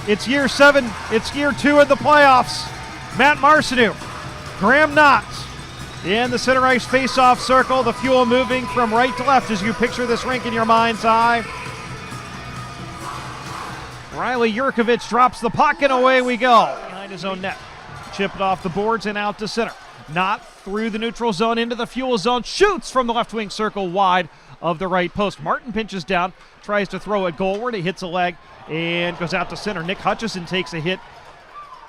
It's year 7, it's year 2 in the playoffs. Matt Marcineau, Graham Knott in the center ice face-off circle. The Fuel moving from right to left as you picture this rink in your mind's eye. Riley Yurkovich drops the puck and away we go. Behind his own net. Chipped off the boards and out to center. Knott through the neutral zone into the Fuel zone. Shoots from the left wing circle wide of the right post. Martin pinches down, tries to throw it goalward. He hits a leg and goes out to center. Nick Hutchison takes a hit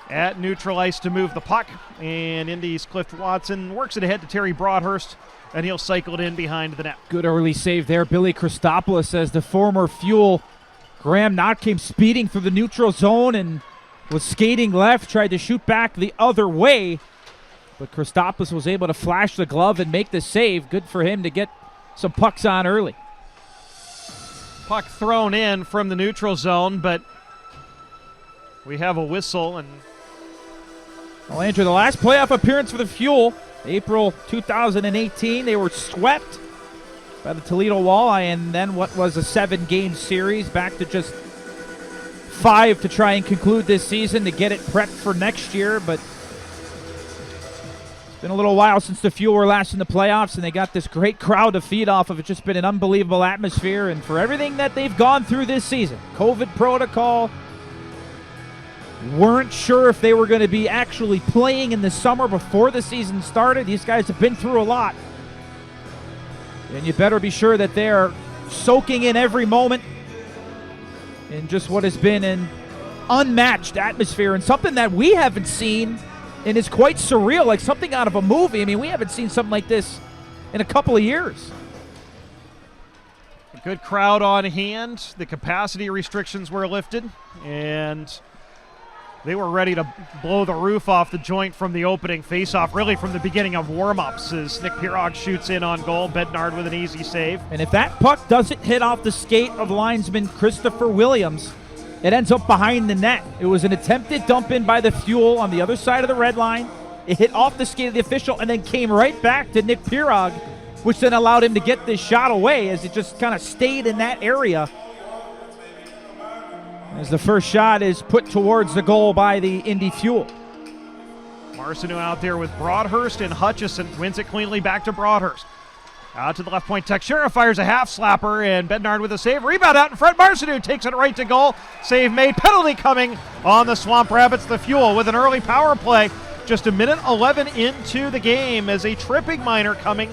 at neutral ice to move the puck. And Indy's Cliff Watson works it ahead to Terry Broadhurst, and he'll cycle it in behind the net. Good early save there. Billy Christopoulos says the former Fuel Graham Knott came speeding through the neutral zone and was skating left, tried to shoot back the other way. But Christopoulos was able to flash the glove and make the save. Good for him to get some pucks on early. Puck thrown in from the neutral zone, but we have a whistle. And well, Andrew, the last playoff appearance for the Fuel, April 2018, they were swept by the Toledo Walleye, and then what was a 7-game series back to just 5 to try and conclude this season to get it prepped for next year. But it's been a little while since the Fuel were last in the playoffs, and they got this great crowd to feed off of. It's just been an unbelievable atmosphere, and for everything that they've gone through this season, COVID protocol, weren't sure if they were going to be actually playing in the summer before the season started. These guys have been through a lot, and you better be sure that they're soaking in every moment in just what has been an unmatched atmosphere and something that we haven't seen and is quite surreal, like something out of a movie. I mean, we haven't seen something like this in a couple of years. A good crowd on hand. The capacity restrictions were lifted, and they were ready to blow the roof off the joint from the opening faceoff, really from the beginning of warm-ups, as Nick Pirog shoots in on goal. Bednard with an easy save. And if that puck doesn't hit off the skate of linesman Christopher Williams, it ends up behind the net. It was an attempted dump in by the Fuel on the other side of the red line. It hit off the skate of the official and then came right back to Nick Pirog, which then allowed him to get this shot away as it just kind of stayed in that area. As the first shot is put towards the goal by the Indy Fuel. Marcineau out there with Broadhurst, and Hutchison wins it cleanly back to Broadhurst. Out to the left point, Teixeira fires a half slapper, and Bednard with a save. Rebound out in front. Marcineau takes it right to goal. Save made. Penalty coming on the Swamp Rabbits. The Fuel with an early power play. Just a minute 11 into the game as a tripping minor coming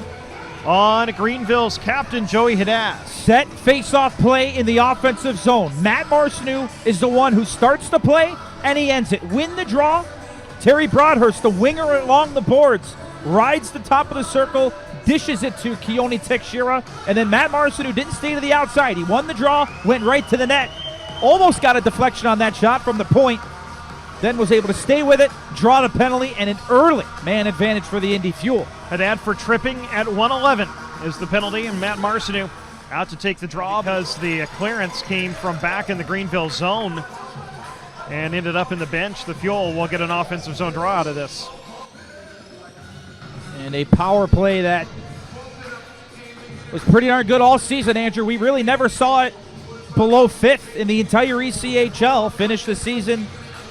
on Greenville's captain, Joey Haddad. Set face-off play in the offensive zone. Matt Marcineau is the one who starts the play, and he ends it. Win the draw. Terry Broadhurst, the winger along the boards, rides the top of the circle, dishes it to Keone Teixeira, and then Matt Marcineau didn't stay to the outside. He won the draw, went right to the net. Almost got a deflection on that shot from the point. Then was able to stay with it, draw the penalty, and an early man advantage for the Indy Fuel. Haddad for tripping at 111 is the penalty, and Matt Marcineau out to take the draw because the clearance came from back in the Greenville zone and ended up in the bench. The Fuel will get an offensive zone draw out of this. And a power play that was pretty darn good all season, Andrew. We really never saw it below 5th in the entire ECHL. Finished the season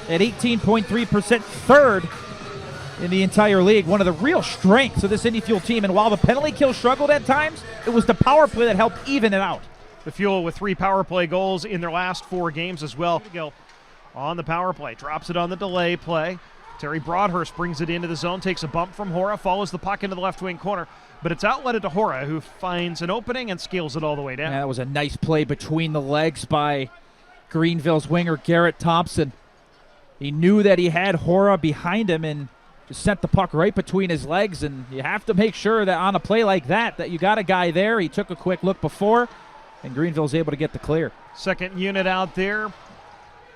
at 18.3%, third in the entire league. One of the real strengths of this Indy Fuel team. And while the penalty kill struggled at times, it was the power play that helped even it out. The Fuel with 3 power play goals in their last 4 games as well. Go on the power play, drops it on the delay play. Terry Broadhurst brings it into the zone, takes a bump from Hora, follows the puck into the left wing corner, but it's outletted to Hora, who finds an opening and scales it all the way down. Yeah, that was a nice play between the legs by Greenville's winger Garrett Thompson. He knew that he had Hora behind him and just sent the puck right between his legs, and you have to make sure that on a play like that you got a guy there. He took a quick look before, and Greenville's able to get the clear. Second unit out there,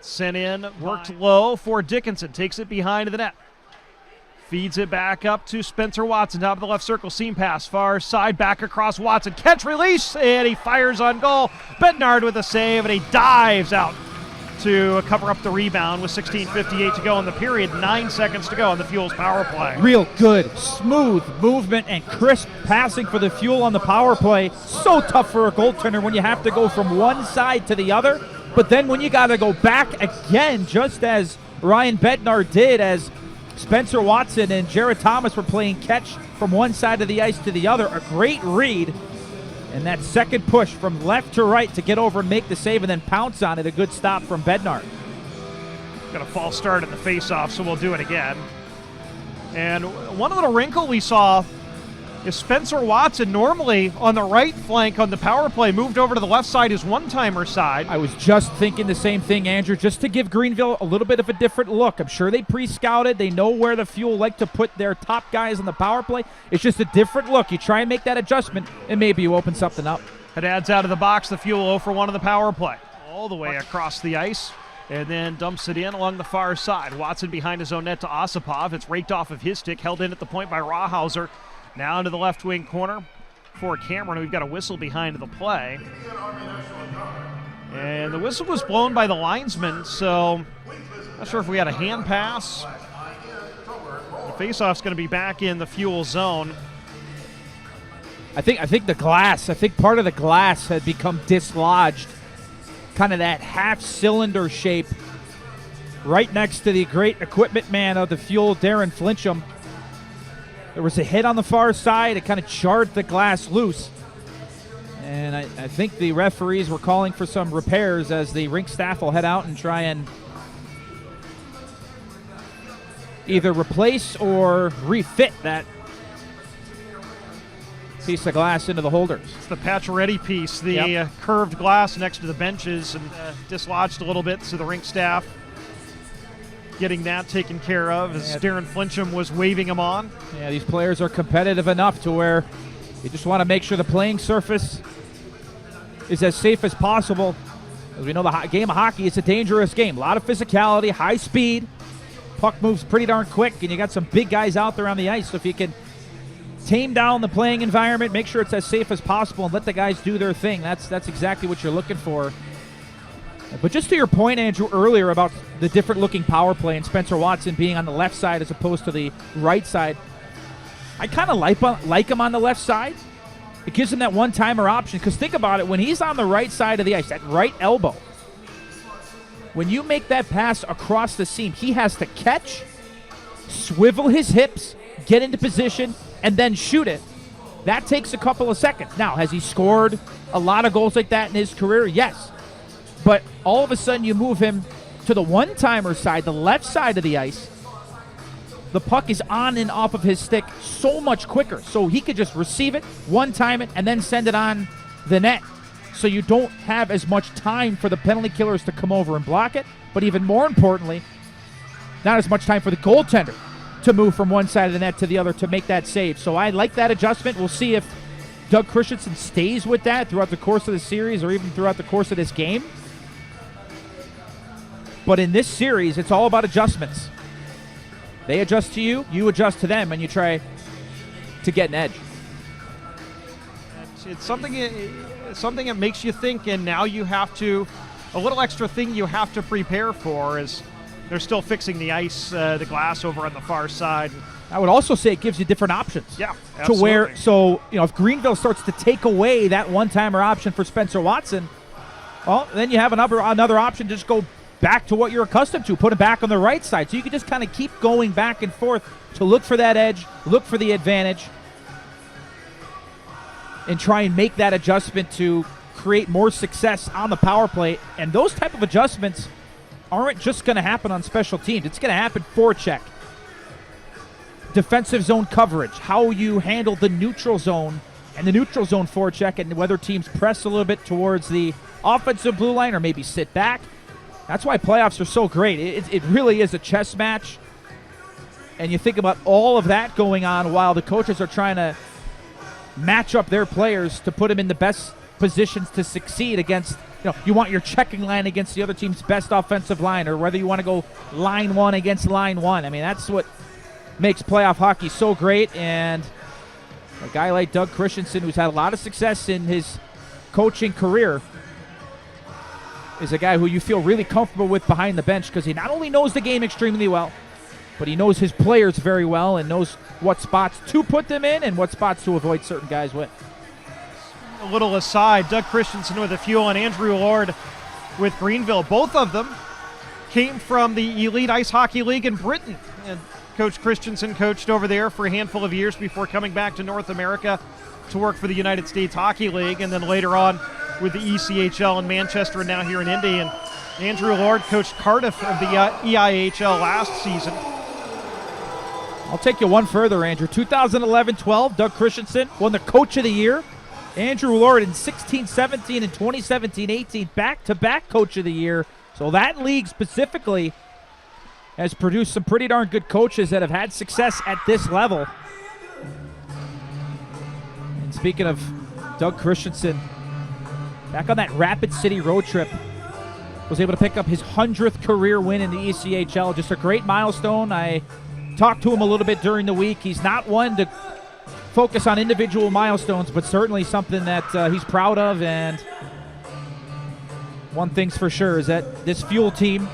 sent in, worked low for Dickinson, takes it behind the net. Feeds it back up to Spencer Watson, top of the left circle, seam pass, far side, back across Watson, catch release, and he fires on goal. Bednard with a save, and he dives out to cover up the rebound with 16:58 to go in the period, 9 seconds to go on the Fuel's power play. Real good, smooth movement and crisp passing for the Fuel on the power play. So tough for a goaltender when you have to go from one side to the other. But then when you got to go back again, just as Ryan Bednar did, as Spencer Watson and Jared Thomas were playing catch from one side of the ice to the other, a great read. And that second push from left to right to get over and make the save and then pounce on it, a good stop from Bednar. Got a false start in the faceoff, so we'll do it again. And one little wrinkle we saw is Spencer Watson, normally on the right flank on the power play, moved over to the left side, his one-timer side. I was just thinking the same thing, Andrew, just to give Greenville a little bit of a different look. I'm sure they pre-scouted. They know where the Fuel like to put their top guys on the power play. It's just a different look. You try and make that adjustment, and maybe you open something up. It adds out of the box, the Fuel 0 for 1 on the power play. All the way across the ice, and then dumps it in along the far side. Watson behind his own net to Osipov. It's raked off of his stick, held in at the point by Rawhauser. Now into the left wing corner for Cameron. We've got a whistle behind the play. And the whistle was blown by the linesman, so not sure if we had a hand pass. The faceoff's going to be back in the Fuel zone. I think part of the glass had become dislodged. Kind of that half-cylinder shape right next to the great equipment man of the Fuel, Darren Flincham. There was a hit on the far side. It kind of jarred the glass loose. And I think the referees were calling for some repairs as the rink staff will head out and try and either replace or refit that piece of glass into the holders. It's the Pacioretty piece, the curved glass next to the benches, and dislodged a little bit, so the rink staff getting that taken care of as Darren Flincham was waving him on. Yeah, these players are competitive enough to where you just want to make sure the playing surface is as safe as possible. As we know, the game of hockey is a dangerous game. A lot of physicality, high speed. Puck moves pretty darn quick, and you got some big guys out there on the ice. So if you can tame down the playing environment, make sure it's as safe as possible, and let the guys do their thing, that's exactly what you're looking for. But just to your point, Andrew, earlier about the different looking power play and Spencer Watson being on the left side as opposed to the right side, I kind of like him on the left side. It gives him that one-timer option, because think about it, when he's on the right side of the ice, that right elbow, when you make that pass across the seam, he has to catch, swivel his hips, get into position, and then shoot it. That takes a couple of seconds. Now, has he scored a lot of goals like that in his career? Yes. But all of a sudden you move him to the one-timer side, the left side of the ice. The puck is on and off of his stick so much quicker. So he could just receive it, one-time it, and then send it on the net. So you don't have as much time for the penalty killers to come over and block it. But even more importantly, not as much time for the goaltender to move from one side of the net to the other to make that save. So I like that adjustment. We'll see if Doug Christensen stays with that throughout the course of the series or even throughout the course of this game. But in this series, it's all about adjustments. They adjust to you, you adjust to them, and you try to get an edge. It's something that makes you think, and now you have to, a little extra thing you have to prepare for is they're still fixing the ice, the glass over on the far side. I would also say it gives you different options. Yeah, absolutely. To where, so, if Greenville starts to take away that one-timer option for Spencer Watson, well, then you have another option to just go back to what you're accustomed to, put it back on the right side. So you can just kind of keep going back and forth to look for that edge, look for the advantage, and try and make that adjustment to create more success on the power play. And those type of adjustments aren't just going to happen on special teams. It's going to happen forecheck, defensive zone coverage, how you handle the neutral zone and the neutral zone forecheck, and whether teams press a little bit towards the offensive blue line or maybe sit back. That's why playoffs are so great. It really is a chess match. And you think about all of that going on while the coaches are trying to match up their players to put them in the best positions to succeed against, you want your checking line against the other team's best offensive line, or whether you want to go line one against line one. I mean, that's what makes playoff hockey so great. And a guy like Doug Christensen, who's had a lot of success in his coaching career, is a guy who you feel really comfortable with behind the bench, because he not only knows the game extremely well, but he knows his players very well and knows what spots to put them in and what spots to avoid certain guys with. A little aside, Doug Christensen with the Fuel and Andrew Lord with Greenville. Both of them came from the Elite Ice Hockey League in Britain. And Coach Christensen coached over there for a handful of years before coming back to North America to work for the United States Hockey League, and then later on with the ECHL in Manchester and now here in Indy. And Andrew Lord coached Cardiff of the EIHL last season. I'll take you one further, Andrew. 2011-12, Doug Christensen won the Coach of the Year. Andrew Lord in 16-17 and 2017-18, back-to-back Coach of the Year. So that league specifically has produced some pretty darn good coaches that have had success at this level. And speaking of Doug Christensen, back on that Rapid City road trip, was able to pick up his 100th career win in the ECHL. Just a great milestone. I talked to him a little bit during the week. He's not one to focus on individual milestones, but certainly something that he's proud of. And one thing's for sure is that this Fuel team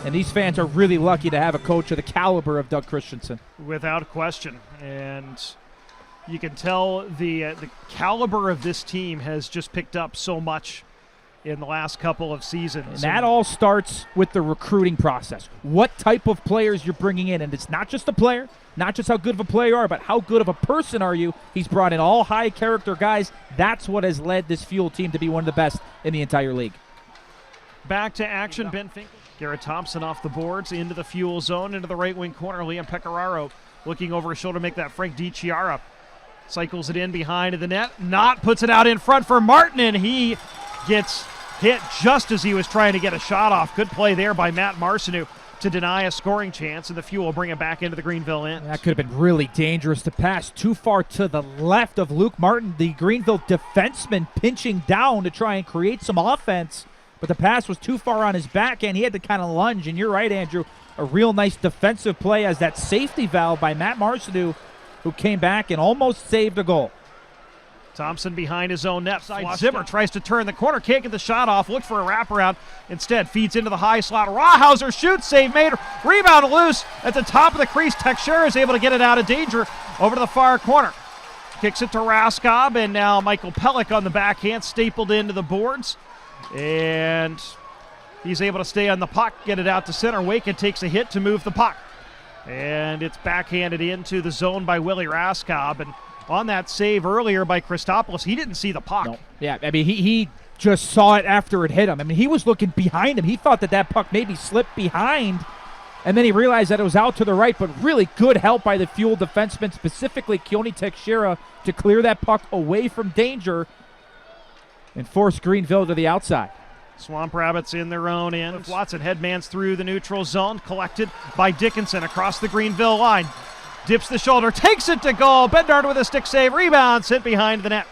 and these fans are really lucky to have a coach of the caliber of Doug Christensen. Without question. And you can tell the caliber of this team has just picked up so much in the last couple of seasons. And that all starts with the recruiting process. What type of players you're bringing in. And it's not just a player, not just how good of a player you are, but how good of a person are you. He's brought in all high-character guys. That's what has led this Fuel team to be one of the best in the entire league. Back to action, Ben Finkel. Garrett Thompson off the boards, into the Fuel zone, into the right wing corner. Liam Pecoraro looking over his shoulder to make that Frank DiChiara. Cycles it in behind the net. Puts it out in front for Martin, and he gets hit just as he was trying to get a shot off. Good play there by Matt Marcineau to deny a scoring chance, and the Fuel will bring it back into the Greenville end. That could have been really dangerous to pass too far to the left of Luke Martin, the Greenville defenseman, pinching down to try and create some offense, but the pass was too far on his backhand. He had to kind of lunge, and you're right, Andrew, a real nice defensive play as that safety valve by Matt Marcineau, who came back and almost saved a goal. Thompson behind his own net. Zimmer tries to turn the corner, can't get the shot off, looked for a wraparound. Instead, feeds into the high slot. Rawhauser shoots, save made, rebound loose at the top of the crease. Teixeira is able to get it out of danger over to the far corner. Kicks it to Raskob, and now Michael Pellick on the backhand, stapled into the boards. And he's able to stay on the puck, get it out to center. Waken takes a hit to move the puck. And it's backhanded into the zone by Willie Raskob. And on that save earlier by Christopoulos, he didn't see the puck. No. Yeah, I mean, he just saw it after it hit him. I mean, he was looking behind him. He thought that puck maybe slipped behind, and then he realized that it was out to the right, but really good help by the Fuel defenseman, specifically Keone Teixeira, to clear that puck away from danger and force Greenville to the outside. Swamp Rabbits in their own end. Watson headmans through the neutral zone, collected by Dickinson across the Greenville line. Dips the shoulder, takes it to goal. Bednard with a stick save, rebound, sent behind the net.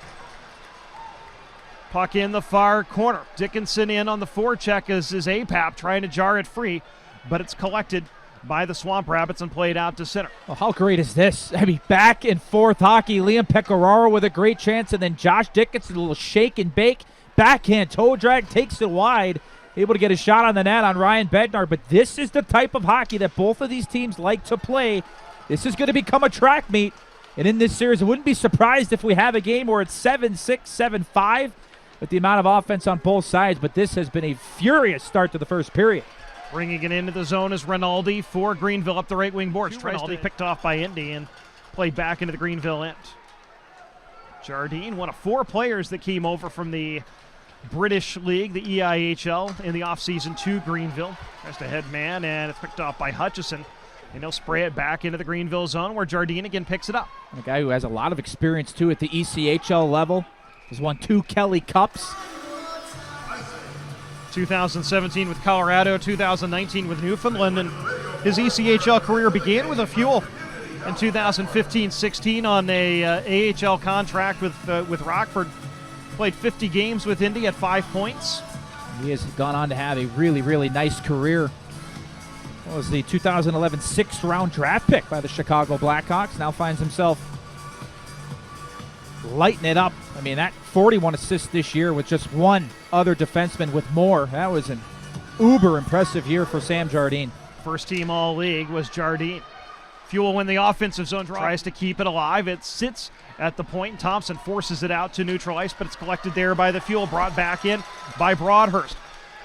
Puck in the far corner. Dickinson in on the forecheck is APAP trying to jar it free, but it's collected by the Swamp Rabbits and played out to center. Well, how great is this? I mean, back and forth hockey. Liam Pecoraro with a great chance, and then Josh Dickinson, a little shake and bake. Backhand toe drag, takes it wide. Able to get a shot on the net on Ryan Bednar, but this is the type of hockey that both of these teams like to play. This is going to become a track meet, and in this series, I wouldn't be surprised if we have a game where it's 7-6, 7-5 with the amount of offense on both sides, but this has been a furious start to the first period. Bringing it into the zone is Rinaldi for Greenville up the right wing boards. Rinaldi picked off by Indy and played back into the Greenville end. Jardine, one of 4 players that came over from the British League, the EIHL, in the offseason to Greenville. Tries to head man, and it's picked off by Hutchison. And he'll spray it back into the Greenville zone where Jardine again picks it up. A guy who has a lot of experience, too, at the ECHL level. Has won 2 Kelly Cups. 2017 with Colorado, 2019 with Newfoundland. And his ECHL career began with a Fuel in 2015-16 on a AHL contract with Rockford. Played 50 games with Indy at 5 points. He has gone on to have a really, really nice career. Was the 2011 6th-round draft pick by the Chicago Blackhawks. Now finds himself lighting it up. I mean, that 41 assists this year with just one other defenseman with more. That was an uber impressive year for Sam Jardine. First team all-league was Jardine. Fuel when the offensive zone tries to keep it alive. It sits at the point. Thompson forces it out to neutral ice, but it's collected there by the Fuel, brought back in by Broadhurst.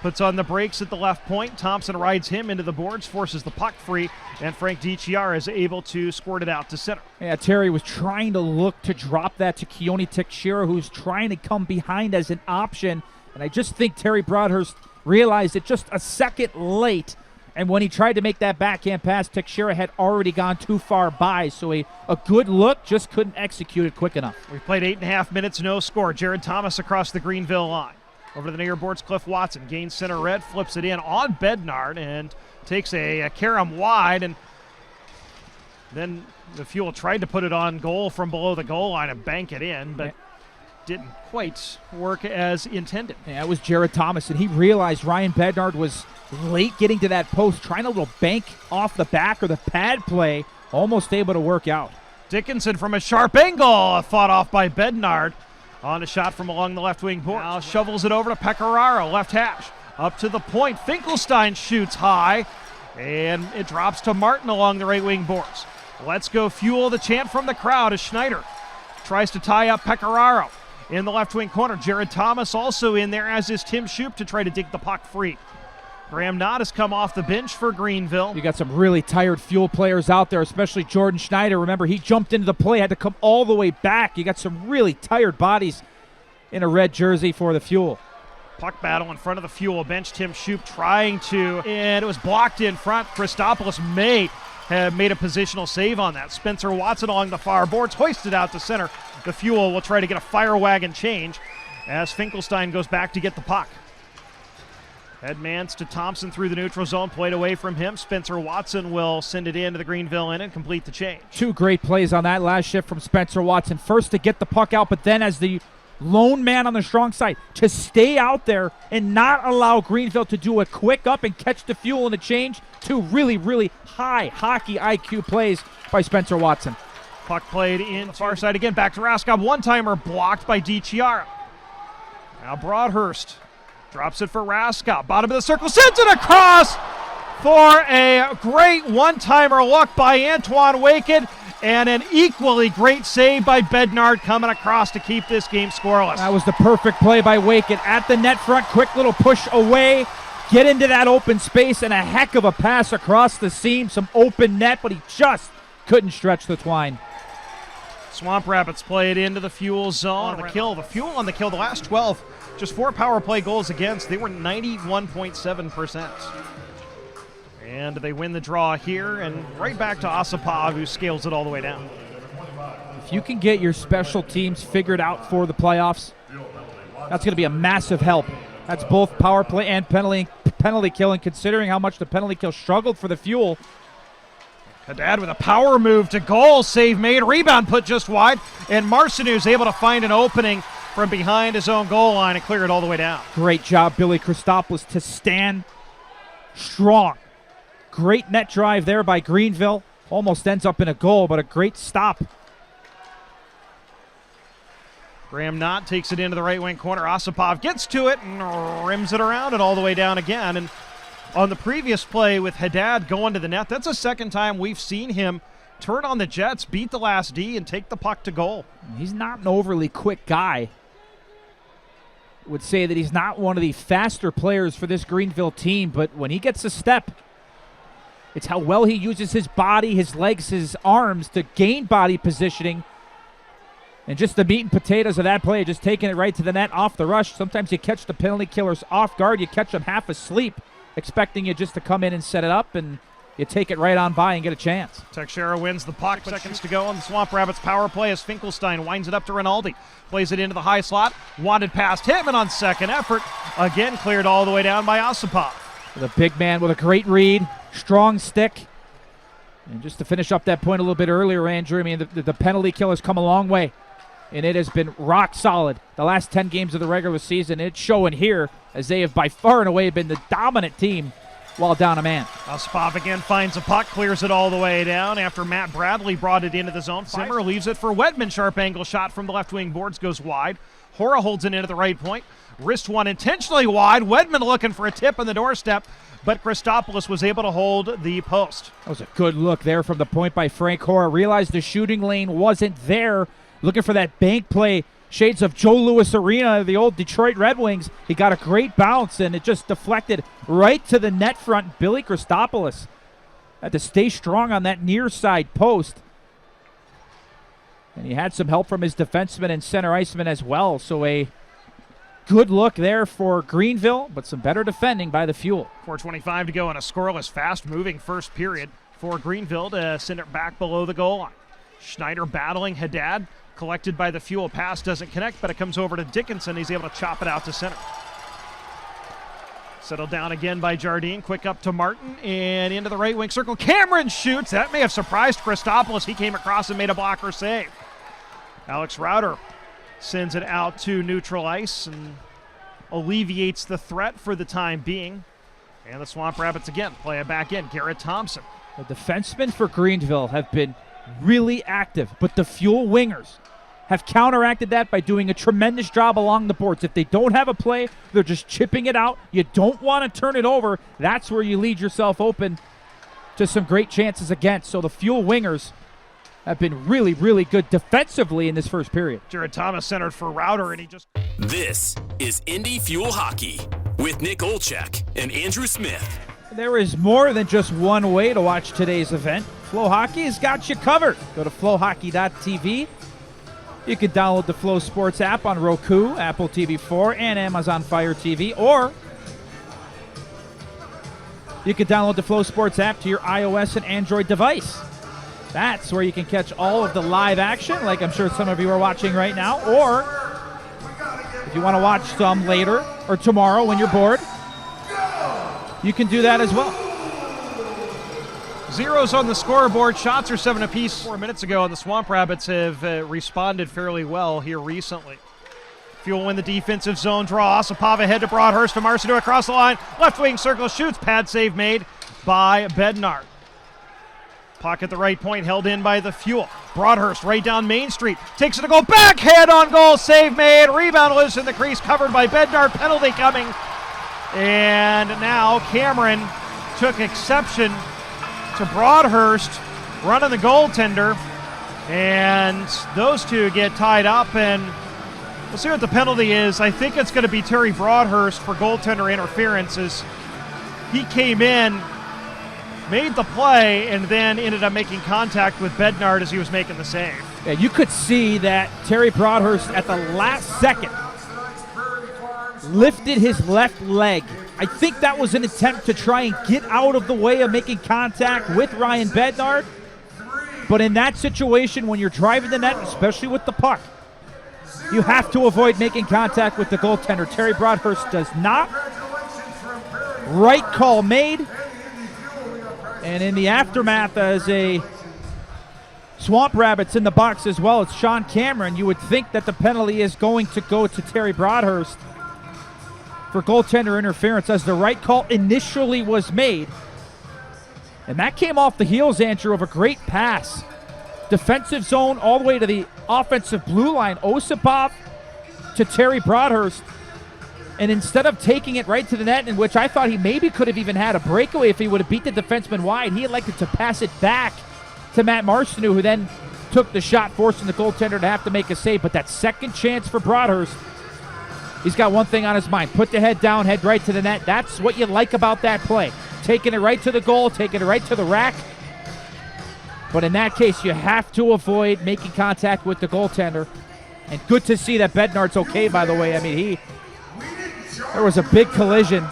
puts on the brakes at the left point. Thompson rides him into the boards, forces the puck free, and Frank DiChiara is able to squirt it out to center. Yeah, Terry was trying to look to drop that to Keone Teixeira, who's trying to come behind as an option. And I just think Terry Broadhurst realized it just a second late. And when he tried to make that backhand pass, Teixeira had already gone too far by. So a good look, just couldn't execute it quick enough. We've played 8.5 minutes, no score. Jared Thomas across the Greenville line. Over to the near boards, Cliff Watson gains center red, flips it in on Bednard, and takes a carom wide. And then the Fuel tried to put it on goal from below the goal line and bank it in, but didn't quite work as intended. Yeah, it was Jared Thomas, and he realized Ryan Bednard was late getting to that post, trying a little bank off the back or the pad play, almost able to work out. Dickinson from a sharp angle, fought off by Bednard. On a shot from along the left wing board. Now shovels it over to Pecoraro, left hash. Up to the point. Finkelstein shoots high, and it drops to Martin along the right wing boards. Let's go Fuel, the chant from the crowd as Schneider tries to tie up Pecoraro. In the left wing corner, Jared Thomas also in there, as is Tim Shoup to try to dig the puck free. Graham Knott has come off the bench for Greenville. You got some really tired Fuel players out there, especially Jordan Schneider. Remember, he jumped into the play, had to come all the way back. You got some really tired bodies in a red jersey for the Fuel. Puck battle in front of the Fuel bench. Tim Shoup trying to, and it was blocked in front. Christopoulos may have made a positional save on that. Spencer Watson along the far boards, hoisted out to center. The Fuel will try to get a fire wagon change as Finkelstein goes back to get the puck. Edmonds to Thompson through the neutral zone, played away from him. Spencer Watson will send it into the Greenville end and complete the change. Two great plays on that last shift from Spencer Watson. First to get the puck out, but then as the lone man on the strong side, to stay out there and not allow Greenville to do a quick up and catch the Fuel in the change. Two really, really high hockey IQ plays by Spencer Watson. Puck played in the far side again, back to Raskov. One-timer blocked by DiChiara. Now Broadhurst drops it for Raskov. Bottom of the circle, sends it across for a great one-timer look by Antoine Waken, and an equally great save by Bednard coming across to keep this game scoreless. That was the perfect play by Waken at the net front. Quick little push away, get into that open space, and a heck of a pass across the seam. Some open net, but he just couldn't stretch the twine. Swamp Rabbits play it into the Fuel zone. On the kill, the Fuel on the kill, the last 12, just 4 power play goals against. They were 91.7%. And they win the draw here, and right back to Osipov, who scales it all the way down. If you can get your special teams figured out for the playoffs, that's going to be a massive help. That's both power play and penalty kill, and considering how much the penalty kill struggled for the Fuel. Haddad with a power move to goal, save made, rebound put just wide, and Marcinu's able to find an opening from behind his own goal line and clear it all the way down. Great job, Billy Christopoulos, to stand strong. Great net drive there by Greenville. Almost ends up in a goal, but a great stop. Graham Knott takes it into the right wing corner. Osipov gets to it and rims it around and all the way down again. And on the previous play with Haddad going to the net, that's the second time we've seen him turn on the Jets, beat the last D, and take the puck to goal. He's not an overly quick guy. I would say that he's not one of the faster players for this Greenville team, but when he gets a step, it's how well he uses his body, his legs, his arms to gain body positioning. And just the meat and potatoes of that play, just taking it right to the net off the rush. Sometimes you catch the penalty killers off guard. You catch them half asleep, expecting you just to come in and set it up, and you take it right on by and get a chance. Teixeira wins the puck. Seconds to go on the Swamp Rabbits power play as Finkelstein winds it up to Rinaldi. Plays it into the high slot. Wanted past him, and on second effort, again cleared all the way down by Osipov. The big man with a great read, strong stick. And just to finish up that point a little bit earlier, Andrew, I mean, the penalty kill has come a long way. And it has been rock solid. The last 10 games of the regular season, it's showing here as they have by far and away been the dominant team while down a man. Osipov again finds a puck, clears it all the way down after Matt Bradley brought it into the zone. Zimmer leaves it for Wedman. Sharp angle shot from the left wing boards goes wide. Hora holds it into the right point. Wrist one intentionally wide. Wedman looking for a tip on the doorstep, but Christopoulos was able to hold the post. That was a good look there from the point by Frank Hora. Realized the shooting lane wasn't there. Looking for that bank play shades of Joe Louis Arena, the old Detroit Red Wings. He got a great bounce, and it just deflected right to the net front. Billy Christopoulos had to stay strong on that near side post. And he had some help from his defenseman and center iceman as well. So a good look there for Greenville, but some better defending by the Fuel. 4:25 to go in a scoreless, fast-moving first period for Greenville to send it back below the goal line. Schneider battling Haddad, collected by the Fuel. Pass doesn't connect, but it comes over to Dickinson. He's able to chop it out to center. Settled down again by Jardine. Quick up to Martin and into the right wing circle. Cameron shoots. That may have surprised Christopoulos. He came across and made a blocker save. Alex Rauter sends it out to neutral ice and alleviates the threat for the time being. And the Swamp Rabbits again play it back in. Garrett Thompson. The defensemen for Greenville have been really active, but the Fuel wingers have counteracted that by doing a tremendous job along the boards. If they don't have a play, they're just chipping it out. You don't want to turn it over. That's where you lead yourself open to some great chances against. So the Fuel wingers have been really, really good defensively in this first period. Jared Thomas centered for Rauter, and he just... This is Indy Fuel Hockey with Nick Olczyk and Andrew Smith. There is more than just one way to watch today's event. Flow Hockey has got you covered. Go to flowhockey.tv. You can download the Flow Sports app on Roku, Apple TV 4, and Amazon Fire TV, or you can download the Flow Sports app to your iOS and Android device. That's where you can catch all of the live action, like I'm sure some of you are watching right now, or if you want to watch some later or tomorrow when you're bored, you can do that as well. Zeros on the scoreboard. Shots are 7 apiece 4 minutes ago, and the Swamp Rabbits have responded fairly well here recently. Fuel in the defensive zone draw. Sapava head to Broadhurst to Marcineau across the line. Left wing circle shoots. Pad save made by Bednar. Puck at the right point held in by the Fuel. Broadhurst right down Main Street. Takes it to goal. Backhand on goal. Save made. Rebound loose in the crease. Covered by Bednar. Penalty coming. And now Cameron took exception to Broadhurst running the goaltender. And those two get tied up. And we'll see what the penalty is. I think it's going to be Terry Broadhurst for goaltender interference as he came in, made the play, and then ended up making contact with Bednar as he was making the save. Yeah, you could see that Terry Broadhurst at the last second lifted his left leg. I think that was an attempt to try and get out of the way of making contact with Ryan Bednar. But in that situation, when you're driving the net, especially with the puck, you have to avoid making contact with the goaltender. Terry Broadhurst does not. Right call made. And in the aftermath, as a Swamp Rabbits in the box as well as Sean Cameron, you would think that the penalty is going to go to Terry Broadhurst for goaltender interference, as the right call initially was made. And that came off the heels, Andrew, of a great pass. Defensive zone all the way to the offensive blue line. Osipov to Terry Broadhurst. And instead of taking it right to the net, in which I thought he maybe could have even had a breakaway if he would have beat the defenseman wide, he elected to pass it back to Matt Marcineau, who then took the shot, forcing the goaltender to have to make a save. But that second chance for Broadhurst, he's got one thing on his mind. Put the head down, head right to the net. That's what you like about that play. Taking it right to the goal, taking it right to the rack. But in that case, you have to avoid making contact with the goaltender. And good to see that Bednar's okay, by the way. I mean, there was a big collision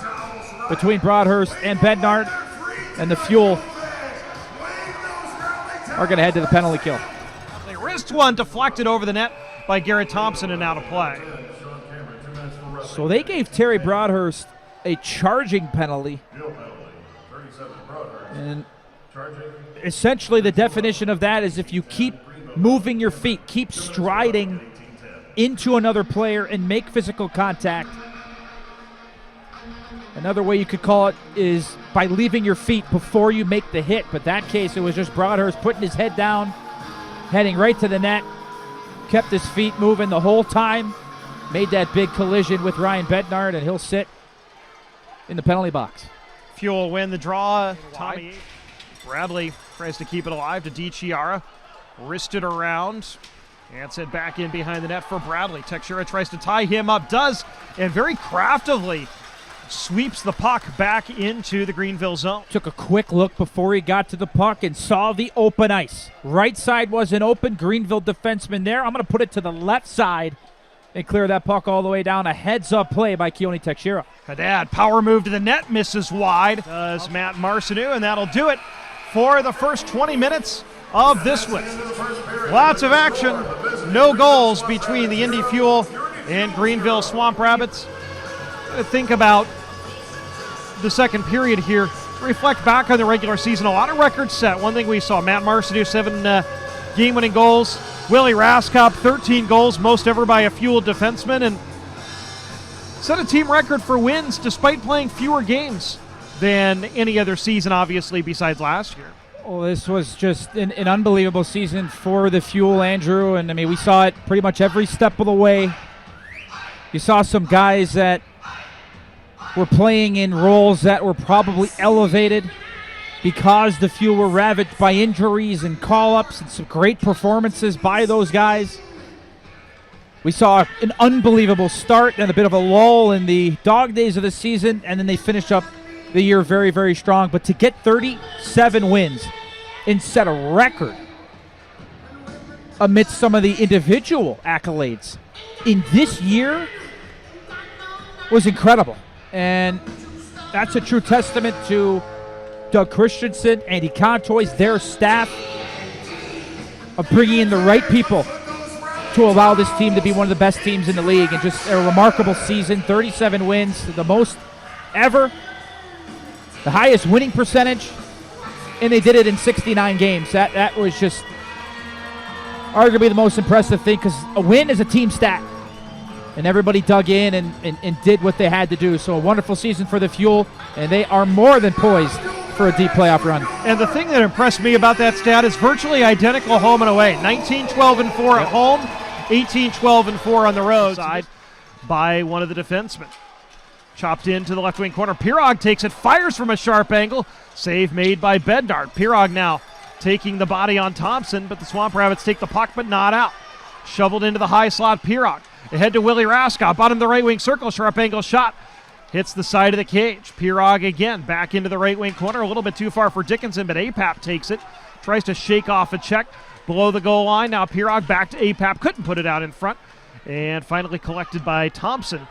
between Broadhurst and Bednar, and the Fuel are going to head to the penalty kill. They wrist one deflected over the net by Garrett Thompson and out of play. So they gave Terry Broadhurst a charging penalty. And essentially the definition of that is if you keep moving your feet, keep striding into another player and make physical contact. Another way you could call it is by leaving your feet before you make the hit. But that case, it was just Broadhurst putting his head down, heading right to the net, kept his feet moving the whole time, made that big collision with Ryan Bednar, and he'll sit in the penalty box. Fuel win the draw. Tommy Bradley tries to keep it alive to DiChiara. Wristed around. Gets it back in behind the net for Bradley. Teixeira tries to tie him up, does, and very craftively sweeps the puck back into the Greenville zone. Took a quick look before he got to the puck and saw the open ice. Right side wasn't open. Greenville defenseman there. I'm going to put it to the left side and clear that puck all the way down. A heads-up play by Keone Teixeira. Haddad, power move to the net, misses wide. Does Matt Marcineau, and that'll do it for the first 20 minutes of this one. Lots of action, no goals between the Indy Fuel and Greenville Swamp Rabbits. Think about the second period here. Reflect back on the regular season. A lot of records set. One thing we saw, Matt Marcineau, 7 game-winning goals. Willie Raskop, 13 goals, most ever by a Fuel defenseman, and set a team record for wins despite playing fewer games than any other season, obviously, besides last year. Well, this was just an unbelievable season for the Fuel, Andrew, and I mean, we saw it pretty much every step of the way. You saw some guys that were playing in roles that were probably elevated because the Fuel were ravaged by injuries and call-ups, and some great performances by those guys. We saw an unbelievable start and a bit of a lull in the dog days of the season, and then they finished up the year very, very strong. But to get 37 wins and set a record amidst some of the individual accolades in this year was incredible. And that's a true testament to Doug Christensen, Andy Contois, their staff, of bringing in the right people to allow this team to be one of the best teams in the league. And just a remarkable season, 37 wins, the most ever, the highest winning percentage, and they did it in 69 games. That was just arguably the most impressive thing, because a win is a team stat. And everybody dug in and did what they had to do. So a wonderful season for the Fuel, and they are more than poised for a deep playoff run. And the thing that impressed me about that stat is virtually identical home and away. 19-12-4 at home, 18-12-4 on the road. Side by one of the defensemen. Chopped into the left wing corner. Pirog takes it, fires from a sharp angle. Save made by Bednar. Pirog now taking the body on Thompson, but the Swamp Rabbits take the puck but not out. Shoveled into the high slot, Pirog. Ahead to Willie Raskop, bottom of the right wing circle, sharp angle shot. Hits the side of the cage. Pirog again, back into the right wing corner, a little bit too far for Dickinson, but Apap takes it. Tries to shake off a check below the goal line. Now Pirog back to Apap, couldn't put it out in front. And finally collected by Thompson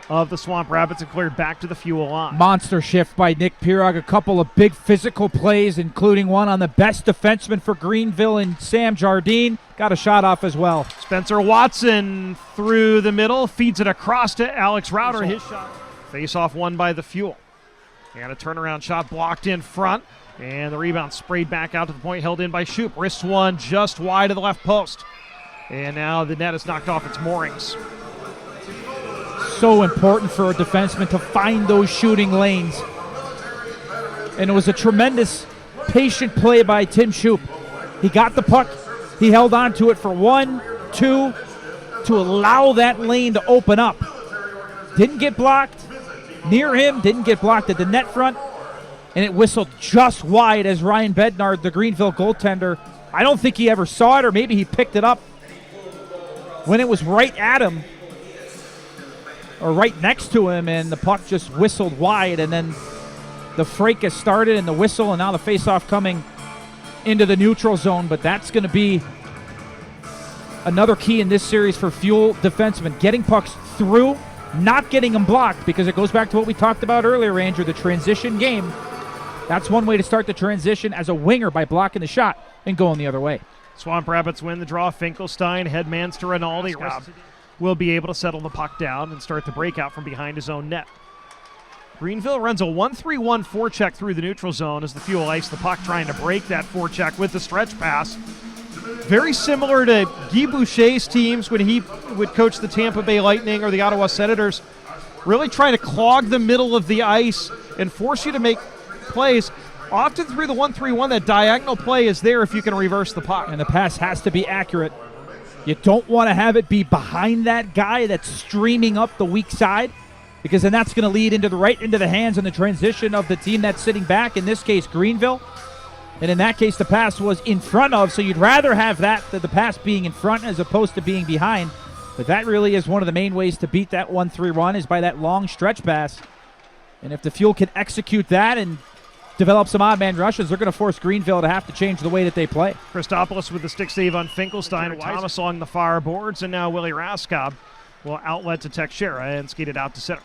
of the Swamp Rabbits and cleared back to the Fuel line. Monster shift by Nick Pirog. A couple of big physical plays, including one on the best defenseman for Greenville and Sam Jardine. Got a shot off as well. Spencer Watson through the middle, feeds it across to Alex Rauter. His shot. Face-off won by the Fuel. And a turnaround shot blocked in front. And the rebound sprayed back out to the point, held in by Shoup. Wrist one just wide of the left post. And now the net is knocked off its moorings. So important for a defenseman to find those shooting lanes. And it was a tremendous patient play by Tim Shoup. He got the puck. He held on to it for 1, 2, to allow that lane to open up. Didn't get blocked near him, didn't get blocked at the net front, and it whistled just wide as Ryan Bednar, the Greenville goaltender, I don't think he ever saw it, or maybe he picked it up when it was right at him or right next to him, and the puck just whistled wide, and then the fracas started and the whistle, and now the face-off coming into the neutral zone. But that's going to be another key in this series for Fuel defensemen, getting pucks through, not getting them blocked, because it goes back to what we talked about earlier, Andrew, the transition game. That's one way to start the transition as a winger, by blocking the shot and going the other way. Swamp Rabbits win the draw. Finkelstein, Headmans to Rinaldi. Will be able to settle the puck down and start the breakout from behind his own net. Greenville runs a 1-3-1 forecheck through the neutral zone as the Fuel ice the puck, trying to break that forecheck with the stretch pass. Very similar to Guy Boucher's teams when he would coach the Tampa Bay Lightning or the Ottawa Senators. Really trying to clog the middle of the ice and force you to make plays. Often through the 1-3-1, that diagonal play is there if you can reverse the puck. And the pass has to be accurate. You don't want to have it be behind that guy that's streaming up the weak side, because then that's going to lead into the hands and the transition of the team that's sitting back, in this case Greenville. And in that case, the pass was in front of, so you'd rather have that, the pass being in front as opposed to being behind. But that really is one of the main ways to beat that 1-3 run is by that long stretch pass. And if the Fuel can execute that and develop some odd man rushes, they're going to force Greenville to have to change the way that they play. Christopoulos with the stick save on Finkelstein. Thomas along the far boards, and now Willie Raskob will outlet to Teixeira and skate it out to center.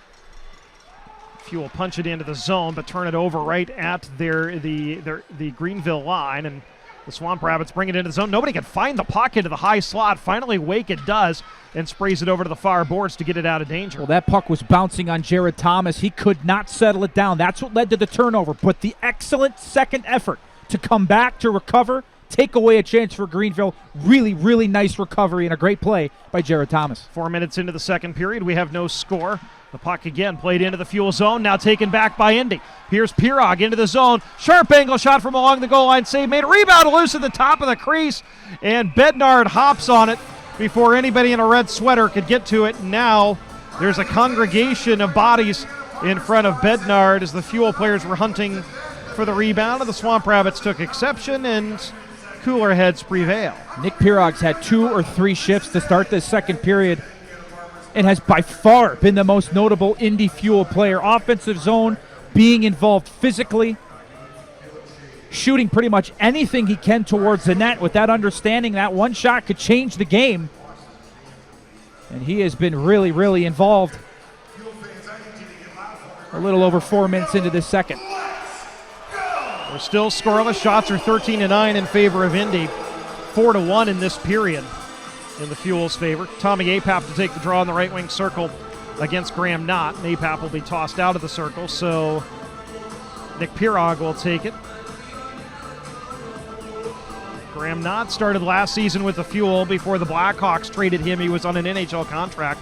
Fuel punch it into the zone, but turn it over right at the Greenville line, and the Swamp Rabbits bring it into the zone. Nobody can find the puck into the high slot. Finally, Wake it does, and sprays it over to the far boards to get it out of danger. Well, that puck was bouncing on Jared Thomas. He could not settle it down. That's what led to the turnover. But the excellent second effort to come back, to recover, take away a chance for Greenville. Really, really nice recovery and a great play by Jared Thomas. 4 minutes into the second period, we have no score. The puck again played into the Fuel zone, now taken back by Indy. Here's Pirog into the zone. Sharp angle shot from along the goal line. Save made. Rebound loose at the top of the crease, and Bednard hops on it before anybody in a red sweater could get to it. Now there's a congregation of bodies in front of Bednard as the Fuel players were hunting for the rebound, and the Swamp Rabbits took exception, and cooler heads prevail. Nick Pirog's had 2 or 3 shifts to start this second period and has by far been the most notable Indy Fuel player. Offensive zone, being involved physically, shooting pretty much anything he can towards the net with that understanding that one shot could change the game. And he has been really, really involved. A little over 4 minutes into this second. We're still scoreless. Shots are 13-9 in favor of Indy. 4-1 in this period in the Fuel's favor. Tommy Apap to take the draw in the right wing circle against Graham Knott. And Apap will be tossed out of the circle, so Nick Pirog will take it. Graham Knott started last season with the Fuel before the Blackhawks traded him. He was on an NHL contract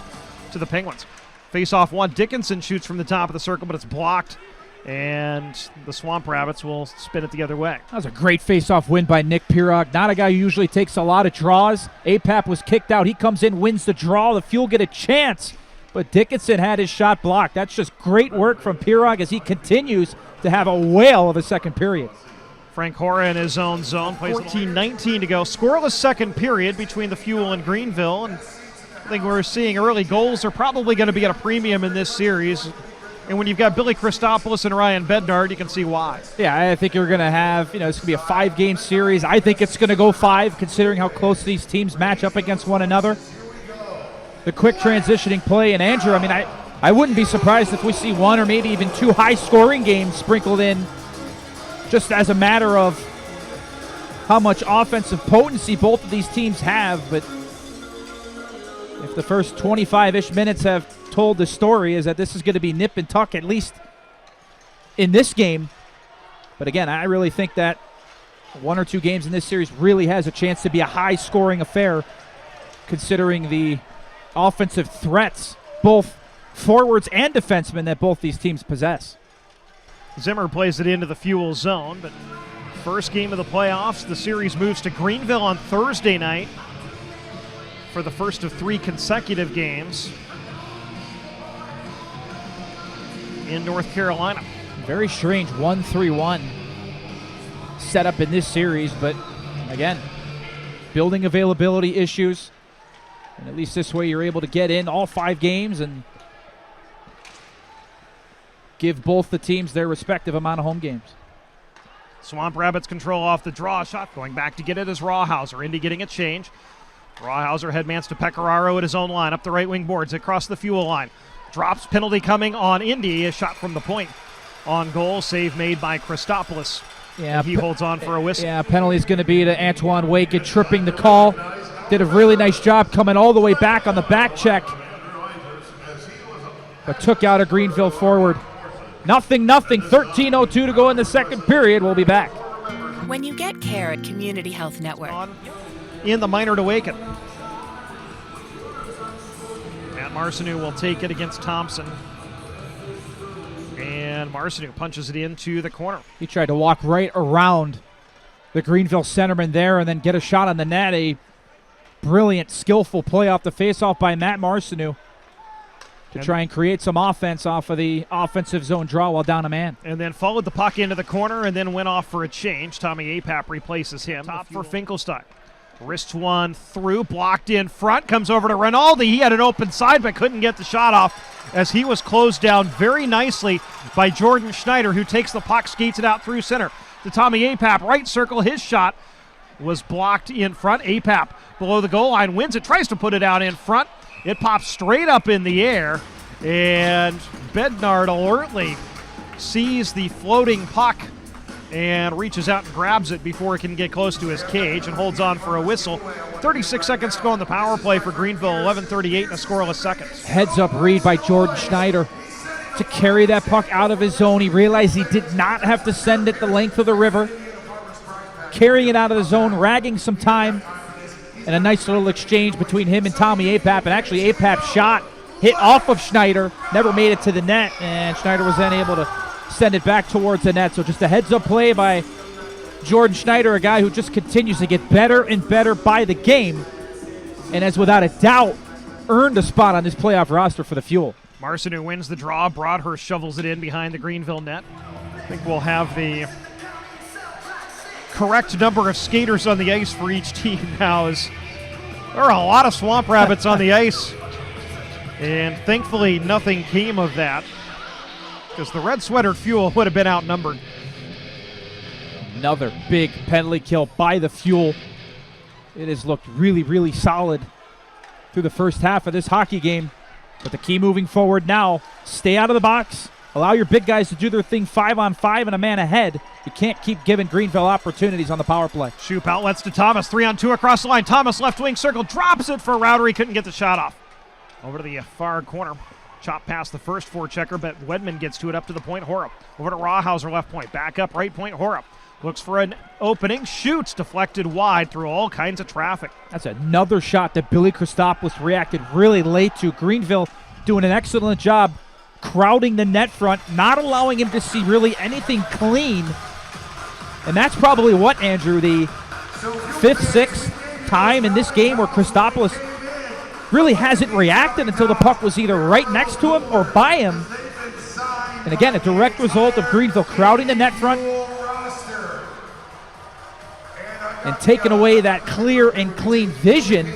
to the Penguins. Face-off one. Dickinson shoots from the top of the circle, but it's blocked, and the Swamp Rabbits will spin it the other way. That was a great face-off win by Nick Pirog. Not a guy who usually takes a lot of draws. Apap was kicked out. He comes in, wins the draw. The Fuel get a chance, but Dickinson had his shot blocked. That's just great work from Pirog as he continues to have a whale of a second period. Frank Hora in his own zone. Plays 14-19 to go. Scoreless second period between the Fuel and Greenville, and I think we're seeing early goals are probably going to be at a premium in this series. And when you've got Billy Christopoulos and Ryan Bednard, you can see why. Yeah, I think you're going to have, it's going to be a 5-game series. I think it's going to go 5, considering how close these teams match up against one another. The quick transitioning play, and Andrew, I wouldn't be surprised if we see 1 or maybe even 2 high-scoring games sprinkled in just as a matter of how much offensive potency both of these teams have. But if the first 25-ish minutes have told the story, is that this is going to be nip and tuck, at least in this game. But again, I really think that 1 or 2 games in this series really has a chance to be a high-scoring affair, considering the offensive threats, both forwards and defensemen, that both these teams possess. Zimmer plays it into the Fuel zone, but first game of the playoffs, the series moves to Greenville on Thursday night for the first of 3 consecutive games in North Carolina. Very strange 1-3-1 setup in this series, but again, building availability issues, and at least this way you're able to get in all 5 games and give both the teams their respective amount of home games. Swamp Rabbits control off the draw. Shot going back to get it is Rawhauser. Indy getting a change. Rawhauser headmans to Pecoraro at his own line. Up the right wing boards across the Fuel line. Drops, penalty coming on Indy. A shot from the point on goal. Save made by Christopoulos. Yeah, he holds on for a whistle. Yeah, penalty is going to be to Antoine Wake and tripping the call. Did a really nice job coming all the way back on the back check, but took out a Greenville forward. 0-0, 13:02 to go in the second period. We'll be back. When you get care at Community Health Network. In the minor to Waken. Matt Marcineau will take it against Thompson. And Marcineau punches it into the corner. He tried to walk right around the Greenville centerman there and then get a shot on the net. A brilliant, skillful play off the faceoff by Matt Marcineau. to try and create some offense off of the offensive zone draw while down a man. And then followed the puck into the corner and then went off for a change. Tommy Apap replaces him. Top for Finkelstein. Wrists one through, blocked in front, comes over to Rinaldi. He had an open side but couldn't get the shot off as he was closed down very nicely by Jordan Schneider, who takes the puck, skates it out through center to Tommy Apap. Right circle, his shot was blocked in front. Apap below the goal line wins it, tries to put it out in front. It pops straight up in the air, and Bednard alertly sees the floating puck and reaches out and grabs it before it can get close to his cage and holds on for a whistle. 36 seconds to go on the power play for Greenville, 11:38 in a scoreless second. Heads up read by Jordan Schneider to carry that puck out of his zone. He realized he did not have to send it the length of the river. Carrying it out of the zone, ragging some time, and a nice little exchange between him and Tommy Apap. And actually Apap's shot hit off of Schneider, never made it to the net, and Schneider was then able to send it back towards the net. So just a heads-up play by Jordan Schneider, a guy who just continues to get better and better by the game, and has without a doubt earned a spot on this playoff roster for the Fuel. Marcineau wins the draw. Broadhurst shovels it in behind the Greenville net. I think we'll have the correct number of skaters on the ice for each team now, as there are a lot of Swamp Rabbits on the ice, and thankfully nothing came of that, because the red sweatered Fuel would have been outnumbered. Another big penalty kill by the Fuel. It has looked really, really solid through the first half of this hockey game. But the key moving forward now, stay out of the box. Allow your big guys to do their thing 5-on-5 and a man ahead. You can't keep giving Greenville opportunities on the power play. Shoop outlets to Thomas, 3-on-2 across the line. Thomas left wing circle, drops it for Router. He couldn't get the shot off. Over to the far corner. Chop past the first forechecker, but Wedman gets to it up to the point. Horup over to Rawhauser, left point. Back up, right point. Horup looks for an opening, shoots, deflected wide through all kinds of traffic. That's another shot that Billy Christopoulos reacted really late to. Greenville doing an excellent job crowding the net front, not allowing him to see really anything clean. And that's probably what, Andrew, the fifth, sixth time in this game where Christopoulos really hasn't reacted until the puck was either right next to him or by him. And again, a direct result of Greenville crowding the net front and taking away that clear and clean vision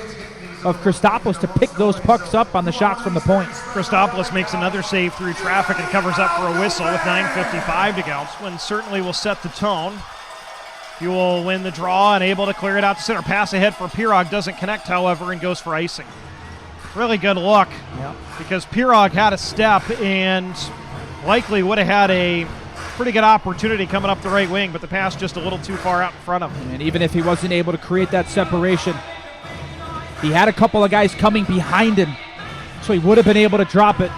of Christopoulos to pick those pucks up on the shots from the point. Christopoulos makes another save through traffic and covers up for a whistle with 9:55 to go. This one certainly will set the tone. He will win the draw and able to clear it out to center. Pass ahead for Pirog, doesn't connect, however, and goes for icing. Really good look, because Pirog had a step and likely would have had a pretty good opportunity coming up the right wing, but the pass just a little too far out in front of him. And even if he wasn't able to create that separation, he had a couple of guys coming behind him, so he would have been able to drop it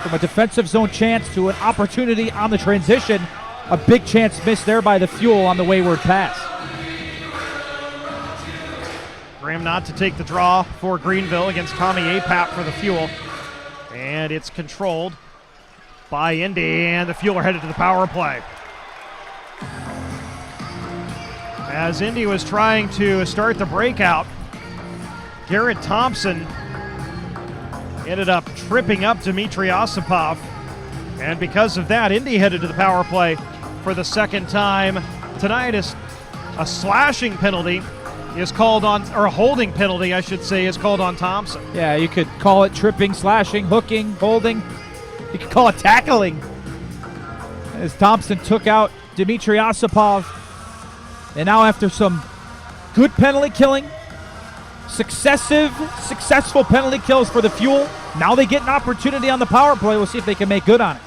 from a defensive zone chance to an opportunity on the transition. A big chance missed there by the Fuel on the wayward pass. Graham not to take the draw for Greenville against Tommy Apap for the Fuel. And it's controlled by Indy, and the Fuel are headed to the power play. As Indy was trying to start the breakout, Garrett Thompson ended up tripping up Dmitry Osipov. And because of that, Indy headed to the power play for the second time tonight. Is a slashing penalty is called on, or a holding penalty, I should say, is called on Thompson. Yeah, you could call it tripping, slashing, hooking, holding. You could call it tackling. As Thompson took out Dmitry Osipov. And now after some good penalty killing, successful penalty kills for the Fuel, now they get an opportunity on the power play. We'll see if they can make good on it.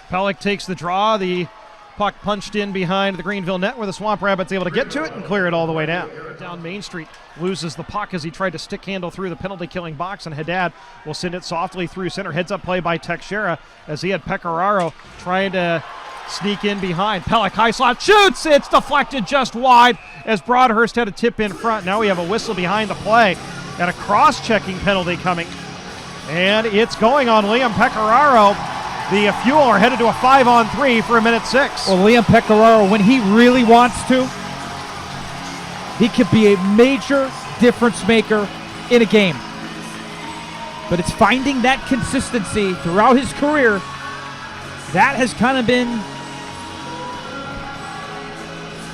Pellick takes the draw. The puck punched in behind the Greenville net, where the Swamp Rabbits able to get to it and clear it all the way down. Down Main Street, loses the puck as he tried to stick handle through the penalty killing box, and Haddad will send it softly through center. Heads up play by Teixeira as he had Pecoraro trying to sneak in behind. Pellick high slot shoots. It's deflected just wide as Broadhurst had a tip in front. Now we have a whistle behind the play and a cross-checking penalty coming. And it's going on Liam Pecoraro. The Fuel are headed to a 5-on-3 for a minute 6. Well, Liam Pecoraro, when he really wants to, he could be a major difference maker in a game. But it's finding that consistency throughout his career. That has kind of been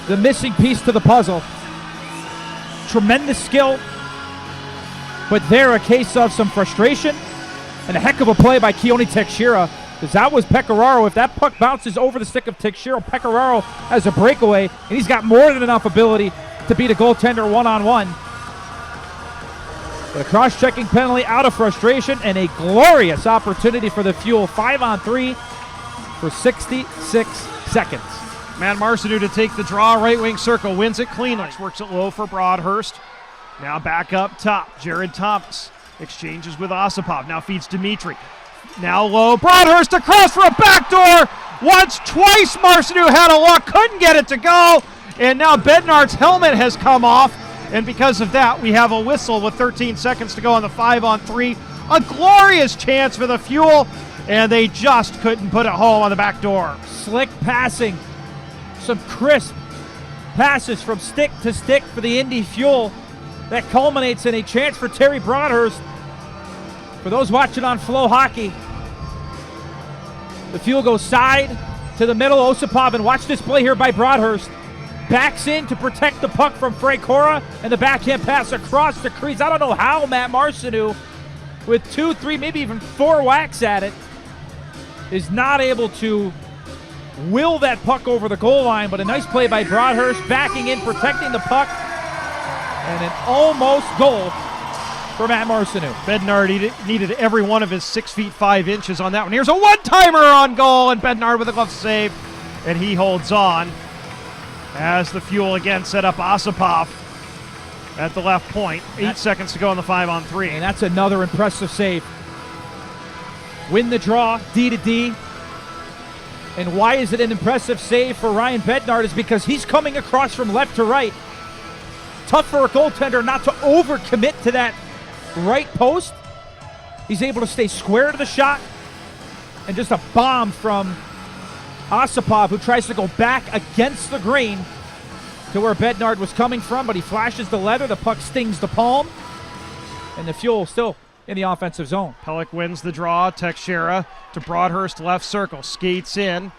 the missing piece to the puzzle. Tremendous skill, but there a case of some frustration and a heck of a play by Keone Teixeira, because that was Pecoraro. If that puck bounces over the stick of Teixeira, Pecoraro has a breakaway, and he's got more than enough ability to beat a goaltender one-on-one. But a cross-checking penalty out of frustration, and a glorious opportunity for the Fuel. 5-on-3 for 66 seconds. Matt Marcineau to take the draw, right wing circle, wins it cleanly. Works it low for Broadhurst. Now back up top, Jared Thomas exchanges with Osipov, now feeds Dimitri. Now low, Broadhurst across for a backdoor. Once, twice Marcineau had a look, couldn't get it to go. And now Bednar's helmet has come off. And because of that, we have a whistle with 13 seconds to go on the 5-on-3. A glorious chance for the Fuel, and they just couldn't put it home on the back door. Slick passing. Some crisp passes from stick to stick for the Indy Fuel. That culminates in a chance for Terry Broadhurst. For those watching on Flow Hockey, the Fuel goes side to the middle. Osipov, and watch this play here by Broadhurst. Backs in to protect the puck from Frank Cora, and the backhand pass across the crease. I don't know how Matt Marcineau, with 2, 3, maybe even 4 whacks at it, is not able to will that puck over the goal line, but a nice play by Broadhurst, backing in, protecting the puck, and an almost goal for Matt Marcineau. Bednar needed every one of his 6 feet 5 inches on that one. Here's a one-timer on goal, and Bednar with a glove save, and he holds on as the Fuel again set up Osipov at the left point. 8 seconds to go on the 5-on-3. And that's another impressive save. Win the draw, D to D. And why is it an impressive save for Ryan Bednar is because he's coming across from left to right. Tough for a goaltender not to overcommit to that right post. He's able to stay square to the shot. And just a bomb from Osipov, who tries to go back against the green to where Bednar was coming from, but he flashes the leather. The puck stings the palm. And the Fuel still in the offensive zone. Pellick wins the draw. Teixeira to Broadhurst left circle. Skates in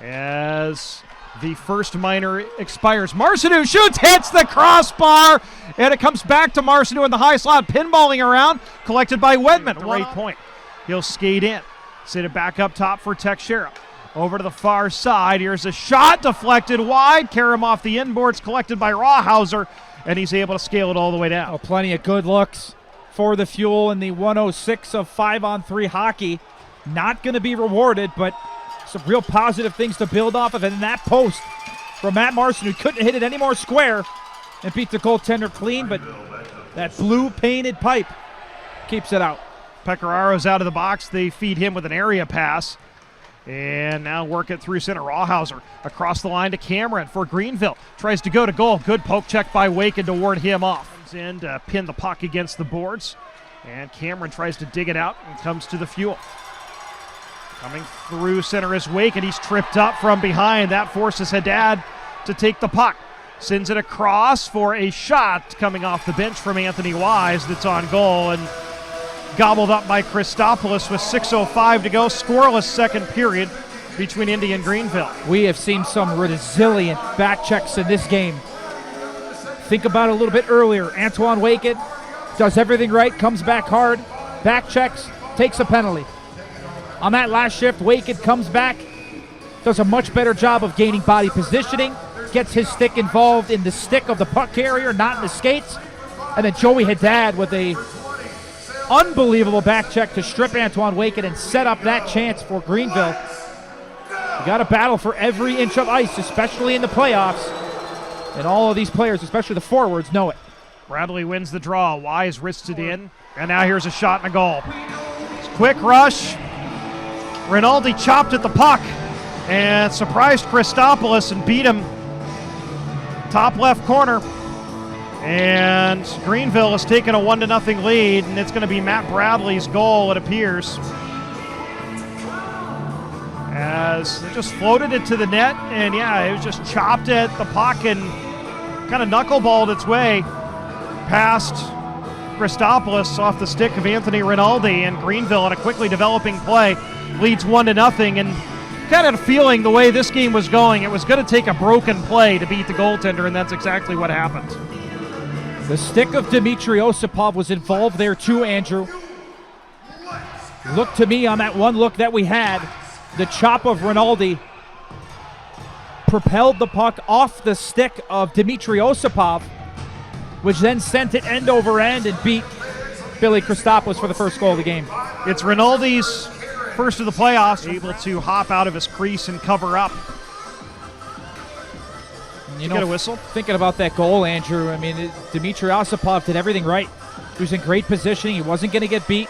as the first minor expires. Marcineau shoots, hits the crossbar, and it comes back to Marcineau in the high slot, pinballing around, collected by Wedman. The right point. He'll skate in. Sit it back up top for Teixeira. Over to the far side. Here's a shot deflected wide. Karam off the inboards, collected by Rawhauser, and he's able to scale it all the way down. Oh, plenty of good looks for the Fuel in the 106 of 5-on-3 hockey. Not going to be rewarded, but some real positive things to build off of. And that post from Matt Marcineau, couldn't hit it any more square and beat the goaltender clean, but that blue painted pipe keeps it out. Pecораro's out of the box. They feed him with an area pass. And now work it through center. Rawhauser across the line to Cameron for Greenville. Tries to go to goal. Good poke check by Waken to ward him off. Comes in to pin the puck against the boards. And Cameron tries to dig it out and comes to the Fuel. Coming through center is Waken. He's tripped up from behind. That forces Haddad to take the puck. Sends it across for a shot coming off the bench from Anthony Wise that's on goal. And gobbled up by Christopoulos with 6:05 to go. Scoreless second period between Indy and Greenville. We have seen some resilient back checks in this game. Think about it a little bit earlier. Antoine Waken does everything right, comes back hard, back checks, takes a penalty. On that last shift, Waken comes back, does a much better job of gaining body positioning, gets his stick involved in the stick of the puck carrier, not in the skates. And then Joey Haddad with a unbelievable back check to strip Antoine Waken and set up that chance for Greenville. You got to battle for every inch of ice, especially in the playoffs. And all of these players, especially the forwards, know it. Bradley wins the draw. Wise wrists it in. And now here's a shot and a goal. Quick rush. Rinaldi chopped at the puck and surprised Christopoulos and beat him top left corner. And Greenville has taken a 1-0 lead, and it's going to be Matt Bradley's goal, it appears. As they just floated it to the net, and yeah, it was just chopped at the puck and kind of knuckleballed its way past Christopoulos off the stick of Anthony Rinaldi, and Greenville on a quickly developing play leads 1-0, and kind of feeling the way this game was going, it was going to take a broken play to beat the goaltender, and that's exactly what happened. The stick of Dmitry Osipov was involved there too, Andrew. Look to me on that one look that we had, the chop of Rinaldi propelled the puck off the stick of Dmitry Osipov, which then sent it end over end and beat Billy Christopoulos for the first goal of the game. It's Rinaldi's first of the playoffs, able to hop out of his crease and cover up. You get a whistle? Thinking about that goal, Andrew, I mean, Dmitry Osipov did everything right. He was in great positioning. He wasn't going to get beat.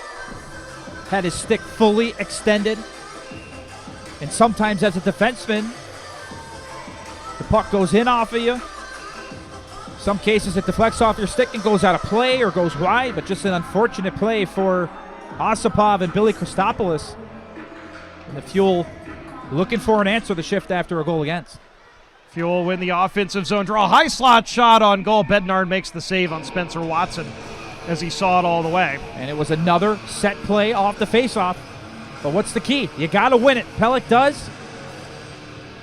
Had his stick fully extended. And sometimes as a defenseman, the puck goes in off of you. Some cases it deflects off your stick and goes out of play or goes wide, but just an unfortunate play for Osipov and Billy Christopoulos. And the Fuel looking for an answer the shift after a goal against. Fuel win the offensive zone draw. High slot shot on goal. Bednard makes the save on Spencer Watson as he saw it all the way. And it was another set play off the faceoff. But what's the key? You got to win it. Pelech does.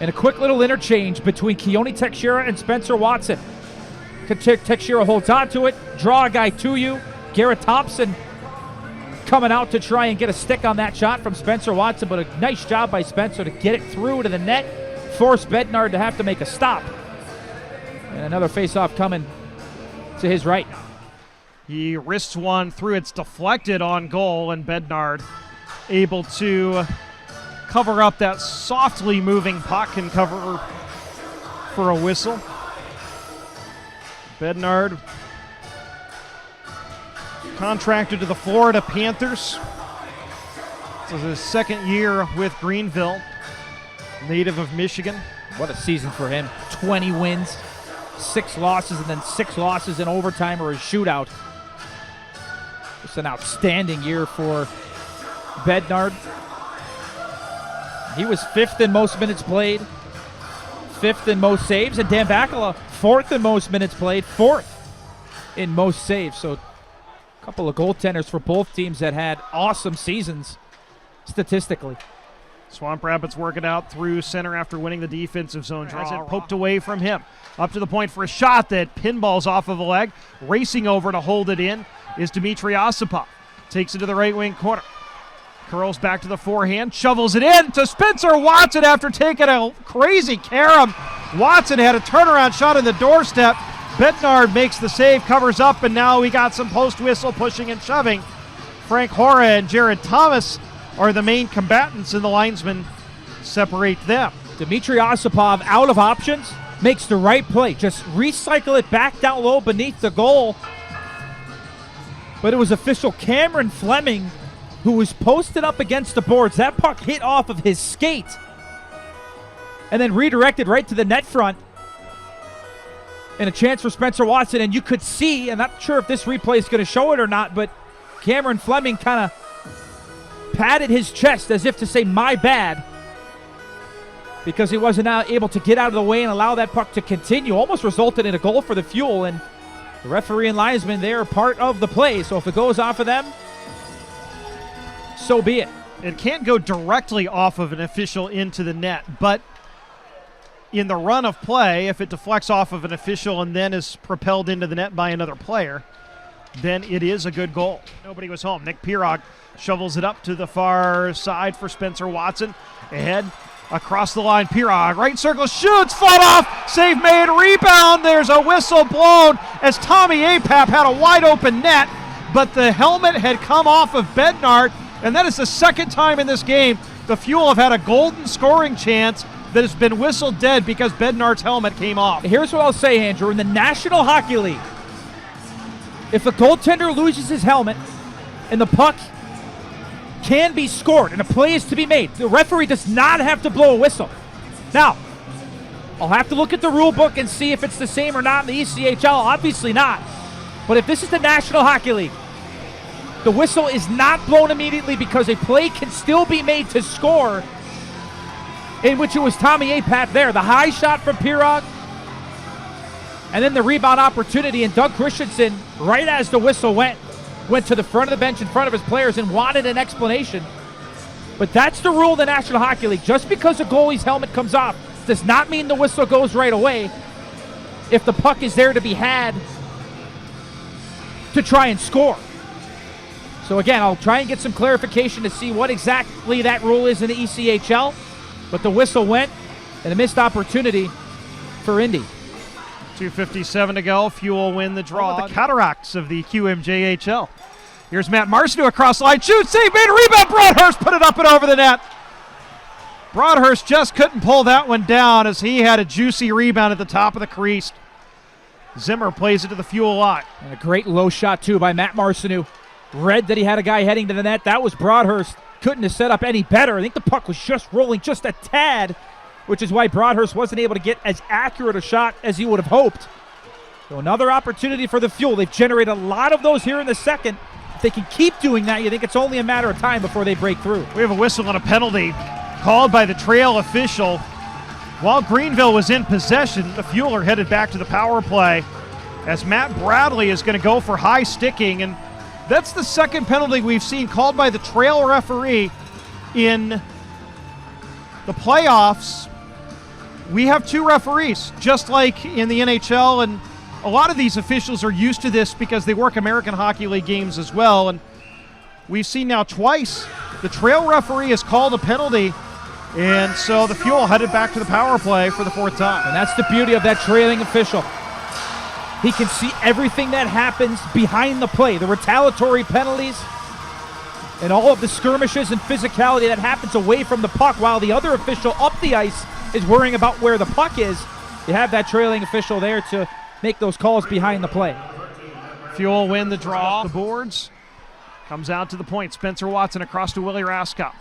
And a quick little interchange between Keone Teixeira and Spencer Watson. Teixeira holds on to it, draw a guy to you. Garrett Thompson coming out to try and get a stick on that shot from Spencer Watson, but a nice job by Spencer to get it through to the net, force Bednard to have to make a stop. And another faceoff coming to his right. He wrists one through, it's deflected on goal, and Bednard able to cover up that softly moving puck and cover for a whistle. Bednard contracted to the Florida Panthers. This is his second year with Greenville, native of Michigan. What a season for him. 20 wins, 6 losses, and then 6 losses in overtime or a shootout. Just an outstanding year for Bednard. He was 5th in most minutes played, 5th in most saves, and Dan Bakala 4th in most minutes played, 4th in most saves. So a couple of goaltenders for both teams that had awesome seasons statistically. Swamp Rabbits working out through center after winning the defensive zone draw. As it poked away from him. Up to the point for a shot that pinballs off of a leg. Racing over to hold it in is Dmitry Osipov. Takes it to the right wing corner. Curls back to the forehand, shovels it in to Spencer Watson after taking a crazy carom. Watson had a turnaround shot in the doorstep. Bednard makes the save, covers up, and now we got some post-whistle pushing and shoving. Frank Hora and Jared Thomas are the main combatants, and the linesmen separate them. Dmitry Osipov out of options, makes the right play. Just recycle it back down low beneath the goal. But it was official Cameron Fleming who was posted up against the boards. That puck hit off of his skate and then redirected right to the net front. And a chance for Spencer Watson. And you could see, I'm not sure if this replay is going to show it or not, but Cameron Fleming kind of patted his chest as if to say, my bad, because he wasn't now able to get out of the way and allow that puck to continue. Almost resulted in a goal for the Fuel, and the referee and linesman, they're part of the play. So if it goes off of them, so be it. It can't go directly off of an official into the net, but in the run of play, if it deflects off of an official and then is propelled into the net by another player, then it is a good goal. Nobody was home. Nick Pirog shovels it up to the far side for Spencer Watson. Ahead, across the line, Pirog, right circle, shoots, fought off, save made, rebound. There's a whistle blown as Tommy Apap had a wide open net, but the helmet had come off of Bednard, and that is the second time in this game the Fuel have had a golden scoring chance that has been whistled dead because Bednard's helmet came off. Here's what I'll say, Andrew. In the National Hockey League, if a goaltender loses his helmet and the puck can be scored and a play is to be made, the referee does not have to blow a whistle. Now, I'll have to look at the rule book and see if it's the same or not in the ECHL. Obviously not. But if this is the National Hockey League, the whistle is not blown immediately because a play can still be made to score, in which it was Tommy Apap there. The high shot from Pirog, and then the rebound opportunity, and Doug Christensen, right as the whistle went, went to the front of the bench in front of his players and wanted an explanation. But that's the rule of the National Hockey League. Just because a goalie's helmet comes off does not mean the whistle goes right away if the puck is there to be had to try and score. So again, I'll try and get some clarification to see what exactly that rule is in the ECHL. But the whistle went, and a missed opportunity for Indy. 2:57 to go. Fuel win the draw. The cataracts of the QMJHL. Here's Matt Marcineau across the line. Shoots, save, made a rebound. Broadhurst put it up and over the net. Broadhurst just couldn't pull that one down as he had a juicy rebound at the top of the crease. Zimmer plays it to the Fuel line. And a great low shot, too, by Matt Marcineau. Read that he had a guy heading to the net. That was Broadhurst. Couldn't have set up any better. I think the puck was just rolling just a tad, which is why Broadhurst wasn't able to get as accurate a shot as he would have hoped. So another opportunity for the Fuel. They've generated a lot of those here in the second. If they can keep doing that, you think it's only a matter of time before they break through. We have a whistle on a penalty called by the trail official. While Greenville was in possession, the Fuel are headed back to the power play as Matt Bradley is going to go for high sticking, and that's the second penalty we've seen called by the trail referee in the playoffs. We have two referees, just like in the NHL, and a lot of these officials are used to this because they work American Hockey League games as well, and we've seen now twice the trail referee has called a penalty, and so the Fuel headed back to the power play for the fourth time. And that's the beauty of that trailing official. He can see everything that happens behind the play, the retaliatory penalties, and all of the skirmishes and physicality that happens away from the puck while the other official up the ice is worrying about where the puck is. You have that trailing official there to make those calls behind the play. Fuel win the draw. The boards. Comes out to the point. Spencer Watson across to Willie Raskob.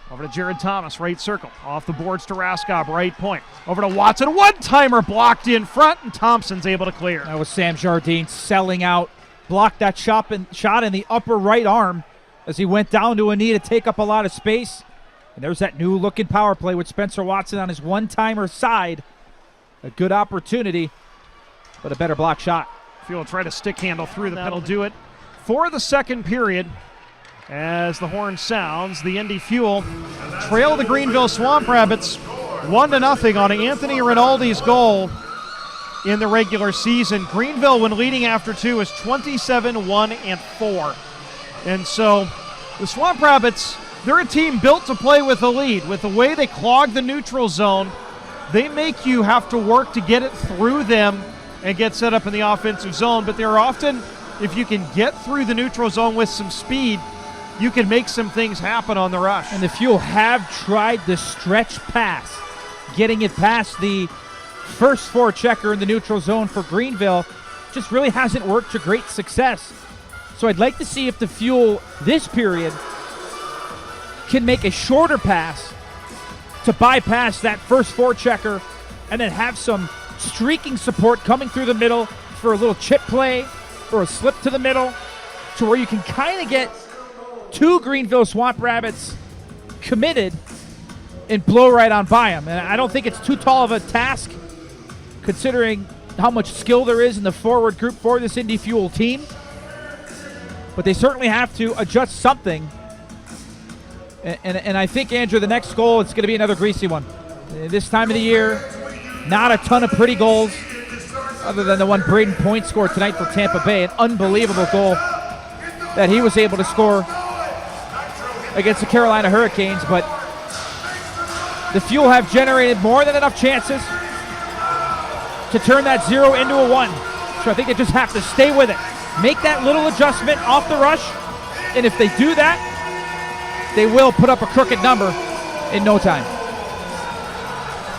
Over to Jared Thomas, right circle. Off the boards to Raskob, right point. Over to Watson. One-timer blocked in front, and Thompson's able to clear. That was Sam Jardine selling out. Blocked that shot in the upper right arm as he went down to a knee to take up a lot of space. And there's that new-looking power play with Spencer Watson on his one-timer side. A good opportunity, but a better block shot. Fuel try to stick handle through the That'll do it for the second period. As the horn sounds, the Indy Fuel trail the Greenville Swamp Rabbits 1-0 on Anthony Rinaldi's goal in the regular season. Greenville, when leading after two, is 27-1-4. And so the Swamp Rabbits, they're a team built to play with a lead. With the way they clog the neutral zone, they make you have to work to get it through them and get set up in the offensive zone. But they're often, if you can get through the neutral zone with some speed, you can make some things happen on the rush. And the Fuel have tried the stretch pass, getting it past the first forechecker in the neutral zone for Greenville. Just really hasn't worked to great success. So I'd like to see if the Fuel this period can make a shorter pass to bypass that first forechecker and then have some streaking support coming through the middle for a little chip play or a slip to the middle to where you can kind of get two Greenville Swamp Rabbits committed and blow right on by them. And I don't think it's too tall of a task considering how much skill there is in the forward group for this Indy Fuel team. But they certainly have to adjust something. And I think, Andrew, the next goal, it's going to be another greasy one. This time of the year, not a ton of pretty goals other than the one Braden Point scored tonight for Tampa Bay. An unbelievable goal that he was able to score against the Carolina Hurricanes, but the Fuel have generated more than enough chances to turn that 0 into a 1. So I think they just have to stay with it. Make that little adjustment off the rush, and if they do that, they will put up a crooked number in no time.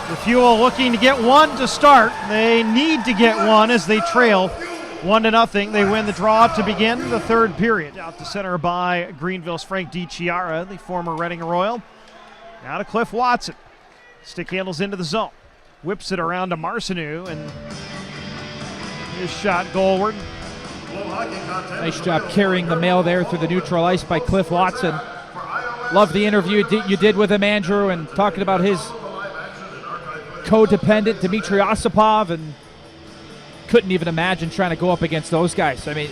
The Fuel looking to get one to start. They need to get one as they trail 1-0. They win the draw to begin the third period. Out to center by Greenville's Frank DiChiara, the former Reading Royal. Now to Cliff Watson. Stick handles into the zone. Whips it around to Marcineau, and his shot goalward. Nice job carrying the mail there through the neutral ice by Cliff Watson. Love the interview you did with him, Andrew, and talking about his codependent Dmitry Osipov, and couldn't even imagine trying to go up against those guys. I mean,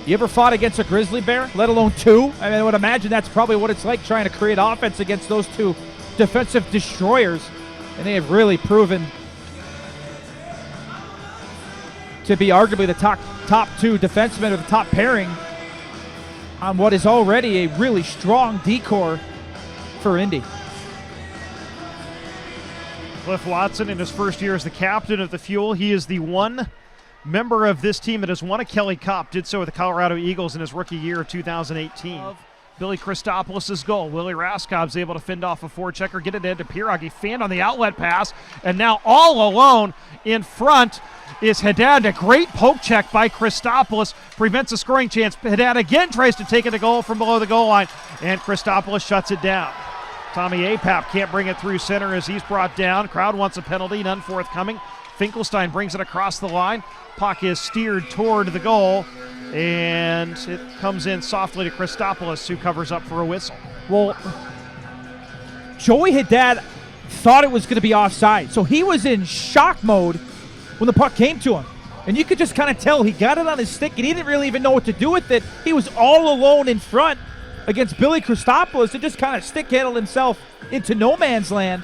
You ever fought against a grizzly bear, let alone two? I mean, I would imagine that's probably what it's like trying to create offense against those two defensive destroyers. And they have really proven to be arguably the top two defensemen or the top pairing on what is already a really strong D-core for Indy. Cliff Watson in his first year as the captain of the Fuel. He is the one member of this team that has won a Kelly Cup. Did so with the Colorado Eagles in his rookie year of 2018. Billy Christopoulos' goal. Willie Raskob's able to fend off a forechecker, get it into Pirog. He fanned on the outlet pass, and now all alone in front is Haddad. A great poke check by Christopoulos prevents a scoring chance. Haddad again tries to take it to goal from below the goal line, and Christopoulos shuts it down. Tommy Apap can't bring it through center as he's brought down. Crowd wants a penalty, none forthcoming. Finkelstein brings it across the line. Puck is steered toward the goal, and it comes in softly to Christopoulos, who covers up for a whistle. Well, Joey Haddad thought it was going to be offside, so he was in shock mode when the puck came to him. And you could just kind of tell he got it on his stick, and he didn't really even know what to do with it. He was all alone in front against Billy Christopoulos and just kind of stick-handled himself into no man's land.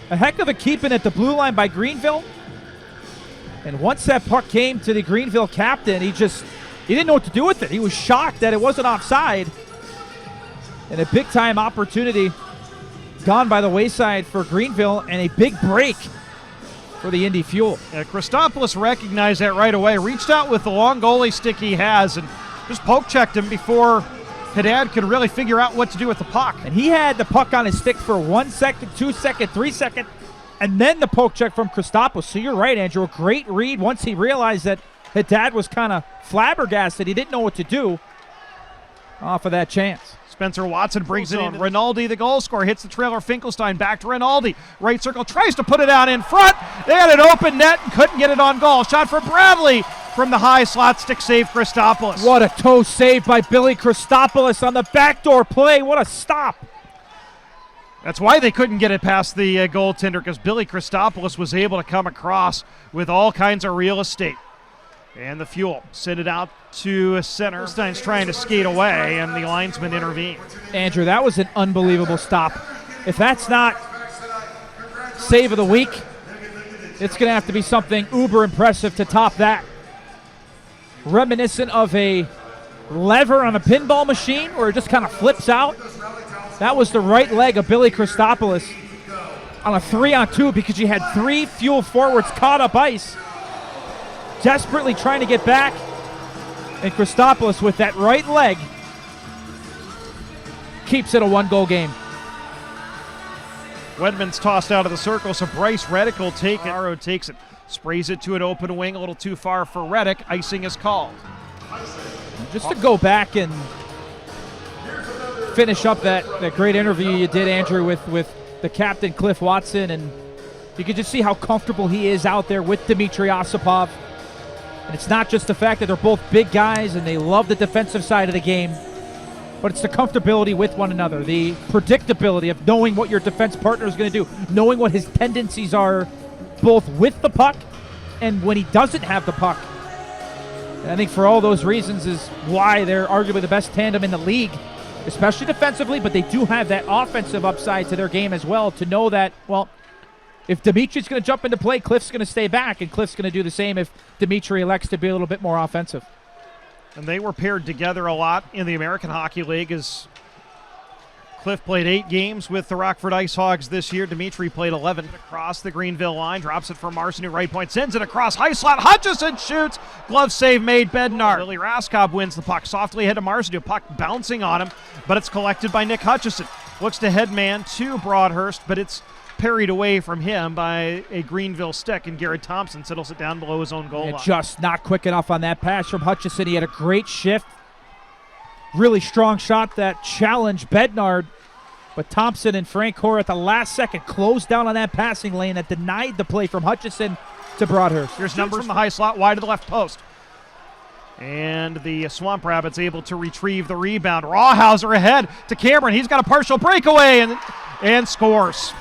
A heck of a keeping at the blue line by Greenville. And once that puck came to the Greenville captain, he didn't know what to do with it. He was shocked that it wasn't offside. And a big-time opportunity gone by the wayside for Greenville, and a big break for the Indy Fuel. Yeah, Christopoulos recognized that right away, reached out with the long goalie stick he has, and just poke-checked him before Haddad could really figure out what to do with the puck. And he had the puck on his stick for 1 second, 2 seconds, 3 seconds, and then the poke check from Christopoulos. So you're right, Andrew. A great read once he realized that Haddad was kind of flabbergasted. He didn't know what to do off of that chance. Spencer Watson brings it in. Rinaldi, the goal scorer, hits the trailer. Finkelstein back to Rinaldi. Right circle, tries to put it out in front. They had an open net and couldn't get it on goal. Shot for Bradley from the high slot, stick save Christopoulos. What a toe save by Billy Christopoulos on the backdoor play. What a stop. That's why they couldn't get it past the goaltender, because Billy Christopoulos was able to come across with all kinds of real estate. And the Fuel send it out to center. Stein's trying to skate away, and the linesman intervened. Andrew, that was an unbelievable stop. If that's not save of the week, it's going to have to be something uber impressive to top that. Reminiscent of a lever on a pinball machine where it just kind of flips out. That was the right leg of Billy Christopoulos on a 3-on-2 because you had three Fuel forwards caught up ice, desperately trying to get back. And Christopoulos with that right leg keeps it a 1-goal game. Wedman's tossed out of the circle, so Bryce Reddick will take it. Aro takes it, sprays it to an open wing, a little too far for Reddick. Icing is called. Just to go back and finish up that great interview you did, Andrew, with the captain, Cliff Watson, and you could just see how comfortable he is out there with Dmitry Osipov. And it's not just the fact that they're both big guys and they love the defensive side of the game, but it's the comfortability with one another, the predictability of knowing what your defense partner is going to do, knowing what his tendencies are both with the puck and when he doesn't have the puck. And I think for all those reasons is why they're arguably the best tandem in the league, especially defensively, but they do have that offensive upside to their game as well, to know that, well, if Dimitri's going to jump into play, Cliff's going to stay back, and Cliff's going to do the same if Dimitri elects to be a little bit more offensive. And they were paired together a lot in the American Hockey League, as Cliff played 8 games with the Rockford Ice Hogs this year. Dimitri played 11. Across the Greenville line, drops it for Marcinu, right point, sends it across, high slot, Hutchison shoots, glove save made, Bednar. Billy Raskob wins the puck, softly ahead to Marcinu, puck bouncing on him, but it's collected by Nick Hutchison. Looks to headman to Broadhurst, but it's parried away from him by a Greenville stick, and Garrett Thompson settles it down below his own goal line. Just not quick enough on that pass from Hutchison. He had a great shift. Really strong shot that challenged Bednard, but Thompson and Frank Hoare at the last second closed down on that passing lane that denied the play from Hutchison to Broadhurst. Here's numbers from the high slot, wide to the left post. And the Swamp Rabbits able to retrieve the rebound. Rawhauser ahead to Cameron. He's got a partial breakaway and scores.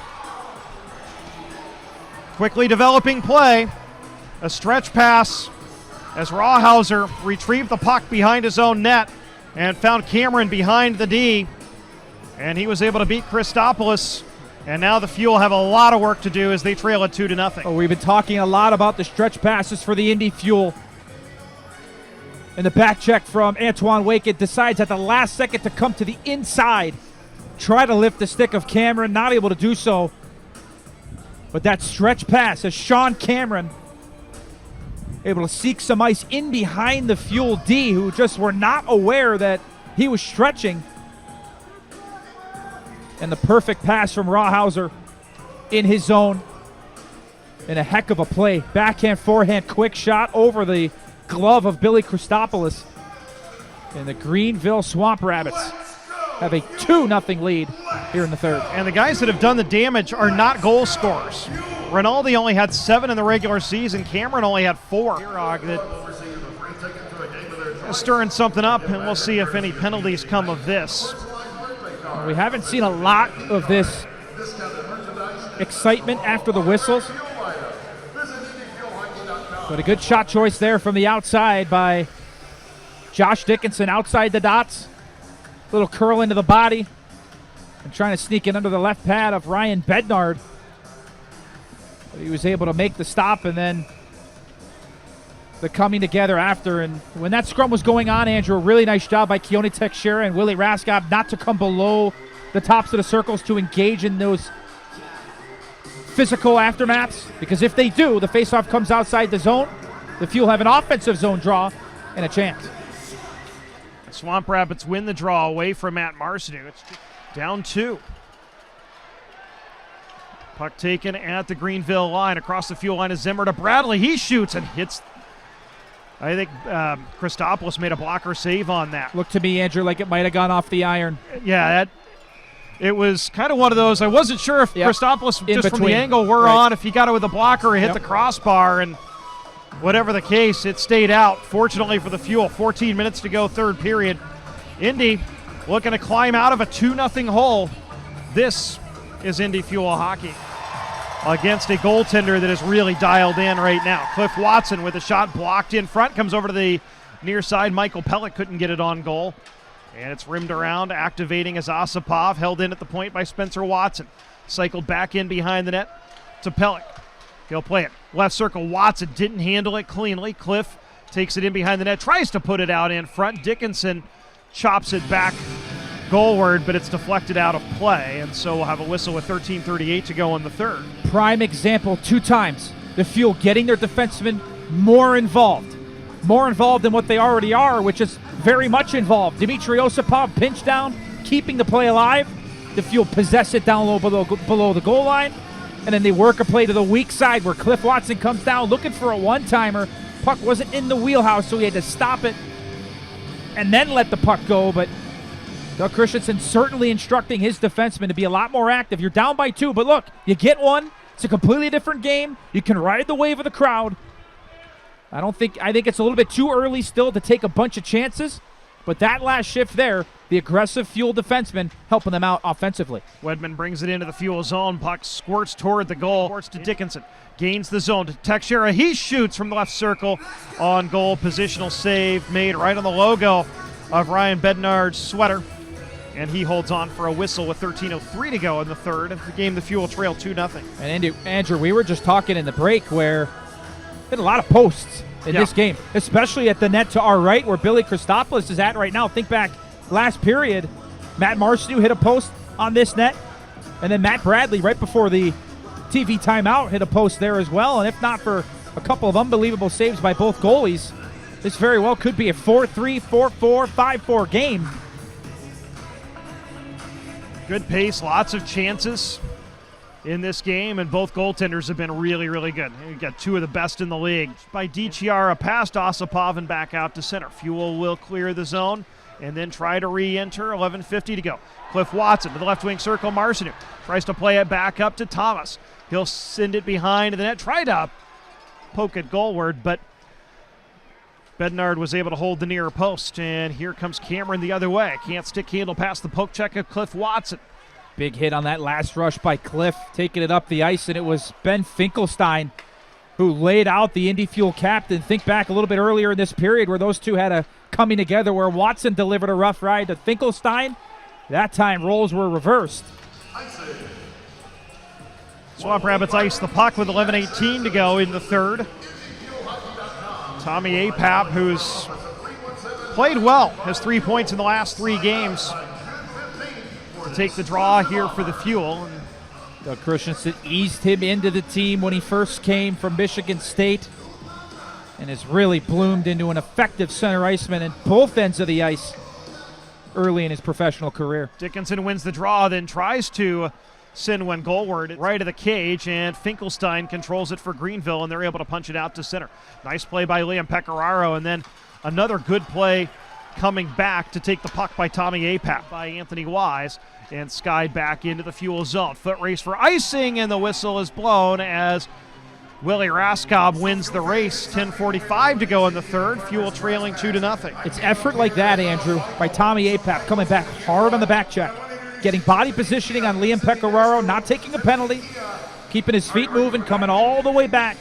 Quickly developing play, a stretch pass, as Rawhauser retrieved the puck behind his own net and found Cameron behind the D. And he was able to beat Christopoulos. And now the Fuel have a lot of work to do as they trail it 2-0. Oh, we've been talking a lot about the stretch passes for the Indy Fuel. And the back check from Antoine Wakeett decides at the last second to come to the inside. Try to lift the stick of Cameron, not able to do so. But that stretch pass as Sean Cameron able to seek some ice in behind the Fuel D, who just were not aware that he was stretching. And the perfect pass from Rawhauser in his zone. And a heck of a play. Backhand, forehand, quick shot over the glove of Billy Christopoulos. And the Greenville Swamp Rabbits have a 2-0 lead here in the third. And the guys that have done the damage are not goal scorers. Rinaldi only had 7 in the regular season. Cameron only had 4. Stirring something up, and we'll see if any penalties come of this. We haven't seen a lot of this excitement after the whistles. But a good shot choice there from the outside by Josh Dickinson outside the dots. Little curl into the body. And trying to sneak in under the left pad of Ryan Bednard. But he was able to make the stop, and then the coming together after. And when that scrum was going on, Andrew, a really nice job by Keone Teixeira and Willie Raskob not to come below the tops of the circles to engage in those physical aftermaths. Because if they do, the faceoff comes outside the zone. The Fuel have an offensive zone draw and a chance. The Swamp Rabbits win the draw away from Matt Marcineau. It's down 2. Puck taken at the Greenville line. Across the Fuel line is Zimmer to Bradley. He shoots and hits. I think Christopoulos made a blocker save on that. Looked to me, Andrew, like it might have gone off the iron. Yeah, it was kind of one of those. I wasn't sure if Christopoulos, just from the angle we're on, if he got it with a blocker or hit the crossbar, and whatever the case, it stayed out. Fortunately for the Fuel, 14 minutes to go, third period. Indy looking to climb out of a 2-0 hole. This is Indy Fuel hockey against a goaltender that is really dialed in right now. Cliff Watson with a shot blocked in front, comes over to the near side. Michael Pellick couldn't get it on goal. And it's rimmed around, activating as Osipov, held in at the point by Spencer Watson. Cycled back in behind the net to Pellick. He'll play it. Left circle, Watson didn't handle it cleanly. Cliff takes it in behind the net, tries to put it out in front. Dickinson chops it back goalward, but it's deflected out of play, and so we'll have a whistle with 13:38 to go in the third. Prime example, 2 times. The Fuel getting their defensemen more involved than what they already are, which is very much involved. Dmitry Osipov pinch down, keeping the play alive. The Fuel possess it down low below the goal line, and then they work a play to the weak side where Cliff Watson comes down looking for a one-timer. Puck wasn't in the wheelhouse, so he had to stop it and then let the puck go, but Doug Christensen certainly instructing his defensemen to be a lot more active. You're down by 2, but look, you get one. It's a completely different game. You can ride the wave of the crowd. I think it's a little bit too early still to take a bunch of chances, but that last shift there, the aggressive Fuel defenseman helping them out offensively. Wedman brings it into the Fuel zone. Puck squirts toward the goal. Squirts to Dickinson. Gains the zone to Teixeira. He shoots from the left circle on goal. Positional save made right on the logo of Ryan Bednard's sweater. And he holds on for a whistle with 13:03 to go in the third. The game, the Fuel trail 2-0. And Andrew, we were just talking in the break where had a lot of posts in this game, especially at the net to our right where Billy Christopoulos is at right now. Think back last period, Matt Marcineau hit a post on this net, and then Matt Bradley right before the TV timeout hit a post there as well. And if not for a couple of unbelievable saves by both goalies, this very well could be a 4-3, 4-4, 5-4 game. Good pace, lots of chances in this game, and both goaltenders have been really, really good. We've got 2 of the best in the league. By DiChiara past Osipov and back out to center. Fuel will clear the zone and then try to re-enter. 11:50 to go. Cliff Watson to the left wing circle. Marcineau tries to play it back up to Thomas. He'll send it behind the net. Try to poke it goalward, but Bednard was able to hold the near post, and here comes Cameron the other way. Can't stick handle past the poke check of Cliff Watson. Big hit on that last rush by Cliff, taking it up the ice, and it was Ben Finkelstein who laid out the Indy Fuel captain. Think back a little bit earlier in this period where those two had a coming together where Watson delivered a rough ride to Finkelstein. That time, roles were reversed. Swamp Rabbits ice the puck with 11:18 to go in the third. Tommy Apap, who's played well, has 3 points in the last 3 games to take the draw here for the Fuel. And Doug Christensen eased him into the team when he first came from Michigan State and has really bloomed into an effective center iceman in both ends of the ice early in his professional career. Dickinson wins the draw, then tries to send one goalward right of the cage, and Finkelstein controls it for Greenville, and they're able to punch it out to center. Nice play by Liam Pecoraro, and then another good play coming back to take the puck by Tommy Apap by Anthony Wise, and skied back into the Fuel zone. Foot race for icing, and the whistle is blown as Willie Raskob wins the race. 10:45 to go in the third. Fuel trailing 2-0. It's effort like that, Andrew, by Tommy Apap, coming back hard on the back check, getting body positioning on Liam Pecoraro, not taking a penalty, keeping his feet moving, coming all the way back.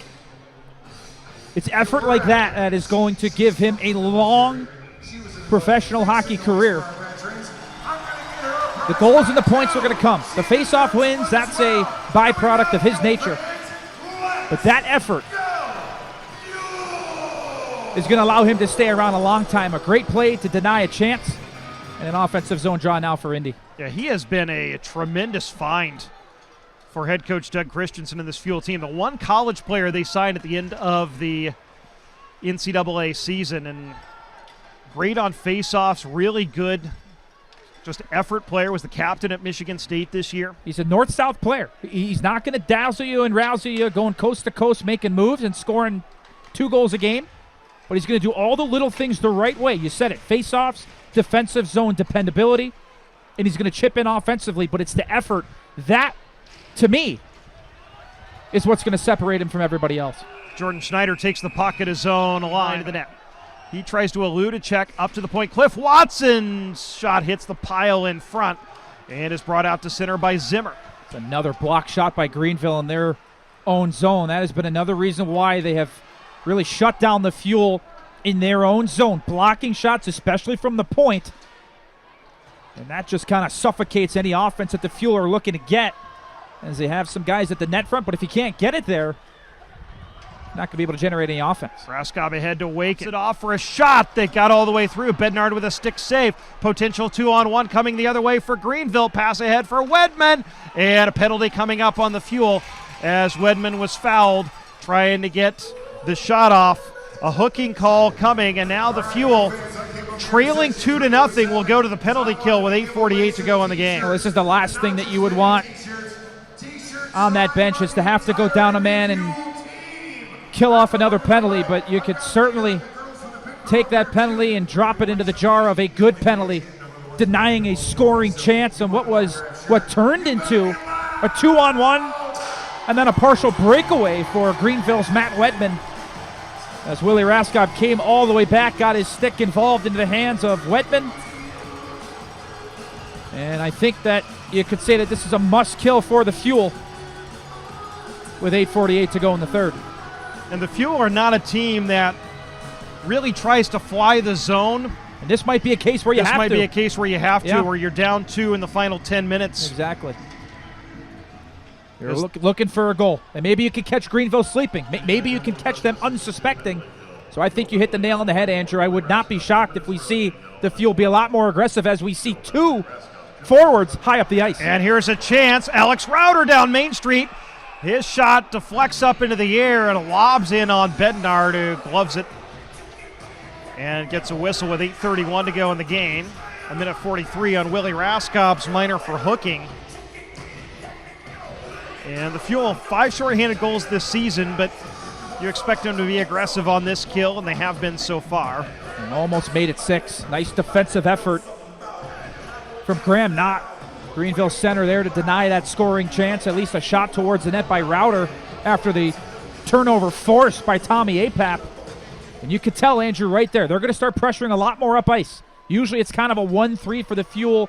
It's effort like that that is going to give him a long professional hockey career. The goals and the points are going to come. The face-off wins, that's a byproduct of his nature. But that effort is going to allow him to stay around a long time. A great play to deny a chance, and an offensive zone draw now for Indy. Yeah, he has been a tremendous find for head coach Doug Christensen and this Fuel team. The one college player they signed at the end of the NCAA season, and great on face-offs, really good just effort player, was the captain at Michigan State this year. He's a north-south player. He's not going to dazzle you and rousel you going coast to coast, making moves and scoring 2 goals a game, but he's going to do all the little things the right way. You said it, face-offs, defensive zone dependability, and he's going to chip in offensively, but it's the effort. That, to me, is what's going to separate him from everybody else. Jordan Schneider takes the puck at his own line of the net. He tries to elude a check up to the point. Cliff Watson's shot hits the pile in front and is brought out to center by Zimmer. It's another block shot by Greenville in their own zone. That has been another reason why they have really shut down the Fuel in their own zone, blocking shots, especially from the point. And that just kind of suffocates any offense that the Fuel are looking to get, as they have some guys at the net front. But if you can't get it there, not going to be able to generate any offense. Raskob ahead to Wake it off for a shot that got all the way through. Bednard with a stick save. Potential 2-on-1 coming the other way for Greenville. Pass ahead for Wedman. And a penalty coming up on the Fuel as Wedman was fouled trying to get the shot off. A hooking call coming, and now the Fuel trailing 2-0 will go to the penalty kill with 8:48 to go in the game. Well, this is the last thing that you would want on that bench, is to have to go down a man and kill off another penalty, but you could certainly take that penalty and drop it into the jar of a good penalty, denying a scoring chance on what turned into a 2-on-1 and then a partial breakaway for Greenville's Matt Wedman, as Willie Raskob came all the way back, got his stick involved into the hands of Wedman. And I think that you could say that this is a must-kill for the Fuel with 8:48 to go in the third. And the Fuel are not a team that really tries to fly the zone. And this might be a case where you have to. This might be a case where you have to, Yeah. where you're down 2 in the final 10 minutes. Exactly. You're looking for a goal. And maybe you can catch Greenville sleeping. Maybe you can catch them unsuspecting. So I think you hit the nail on the head, Andrew. I would not be shocked if we see the Fuel be a lot more aggressive as we see 2 forwards high up the ice. And here's a chance. Alex Rauter down Main Street. His shot deflects up into the air and lobs in on Bednard, who gloves it and gets a whistle with 8:31 to go in the game. 1:43 on Willie Raskob's minor for hooking. And the Fuel, 5 shorthanded goals this season, but you expect them to be aggressive on this kill, and they have been so far. And almost made it 6. Nice defensive effort from Graham Knott. Greenville center there to deny that scoring chance, at least a shot towards the net by Rauter after the turnover forced by Tommy Apap. And you could tell, Andrew, right there, they're going to start pressuring a lot more up ice. Usually it's kind of a 1-3 for the Fuel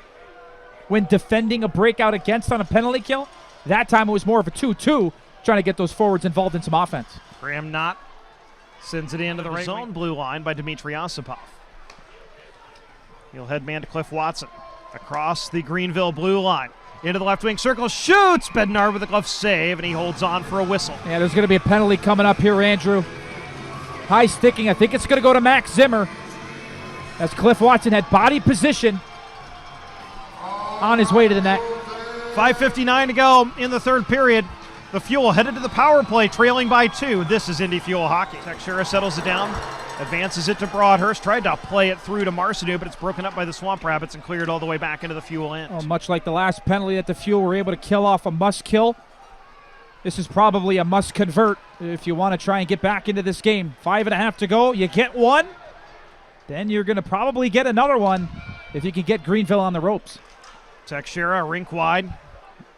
when defending a breakout against on a penalty kill. That time it was more of a 2-2, trying to get those forwards involved in some offense. Graham Knott sends it into the right zone blue line by Dmitry Osipov. He'll head man to Cliff Watson. Across the Greenville blue line. Into the left wing circle, shoots! Bednar with a glove save, and he holds on for a whistle. Yeah, there's going to be a penalty coming up here, Andrew. High sticking. I think it's going to go to Max Zimmer, as Cliff Watson had body position on his way to the net. 5:59 to go in the third period. The Fuel headed to the power play, trailing by 2. This is Indy Fuel hockey. Texera settles it down, advances it to Broadhurst, tried to play it through to Marcineau, but it's broken up by the Swamp Rabbits and cleared all the way back into the Fuel end. Oh, much like the last penalty that the Fuel were able to kill off a must-kill, this is probably a must-convert if you want to try and get back into this game. 5.5 to go. You get one, then you're going to probably get another one if you can get Greenville on the ropes. Texera, rink wide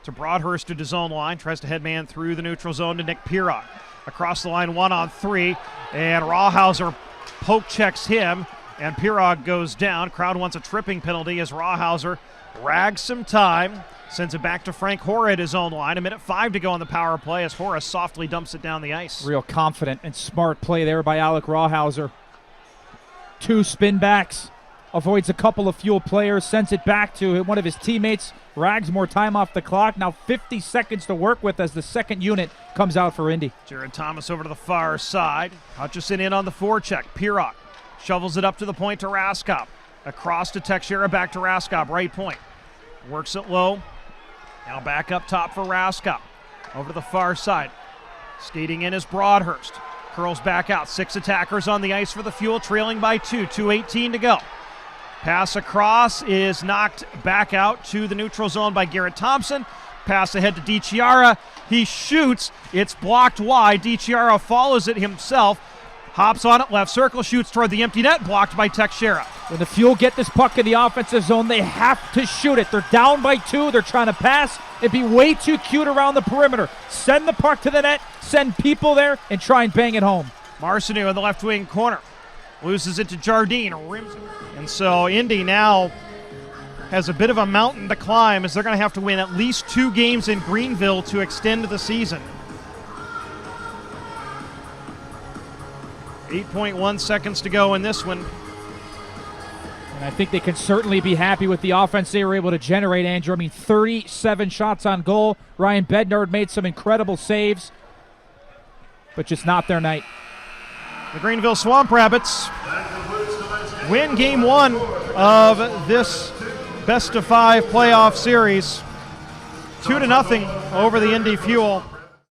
to Broadhurst to his own line, tries to headman through the neutral zone to Nick Pirog. Across the line, 1-on-3, and Rawhauser poke checks him, and Pirog goes down. Crowd wants a tripping penalty as Rawhauser rags some time, sends it back to Frank Hora at his own line. 1:05 to go on the power play as Hora softly dumps it down the ice. Real confident and smart play there by Alec Rawhauser. 2 spin backs, avoids a couple of Fuel players, sends it back to one of his teammates, rags more time off the clock. Now 50 seconds to work with as the second unit comes out for Indy. Jared Thomas over to the far side. Hutchison in on the forecheck. Pirog shovels it up to the point to Raskop. Across to Texera, back to Raskop, right point. Works it low. Now back up top for Raskop. Over to the far side. Skating in is Broadhurst. Curls back out. 6 attackers on the ice for the Fuel, trailing by 2. 2:18 to go. Pass across is knocked back out to the neutral zone by Garrett Thompson. Pass ahead to DiChiara. He shoots. It's blocked wide. DiChiara follows it himself. Hops on it, left circle, shoots toward the empty net, blocked by Texera. When the Fuel get this puck in the offensive zone, they have to shoot it. They're down by 2. They're trying to pass. It'd be way too cute around the perimeter. Send the puck to the net, send people there, and try and bang it home. Marcineau in the left wing corner. Loses it to Jardine. Rims it. And so Indy now has a bit of a mountain to climb as they're going to have to win at least 2 games in Greenville to extend the season. 8.1 seconds to go in this one. And I think they can certainly be happy with the offense they were able to generate, Andrew. I mean, 37 shots on goal. Ryan Bednard made some incredible saves, but just not their night. The Greenville Swamp Rabbits win game 1 of this best-of-5 playoff series. 2-0 over the Indy Fuel.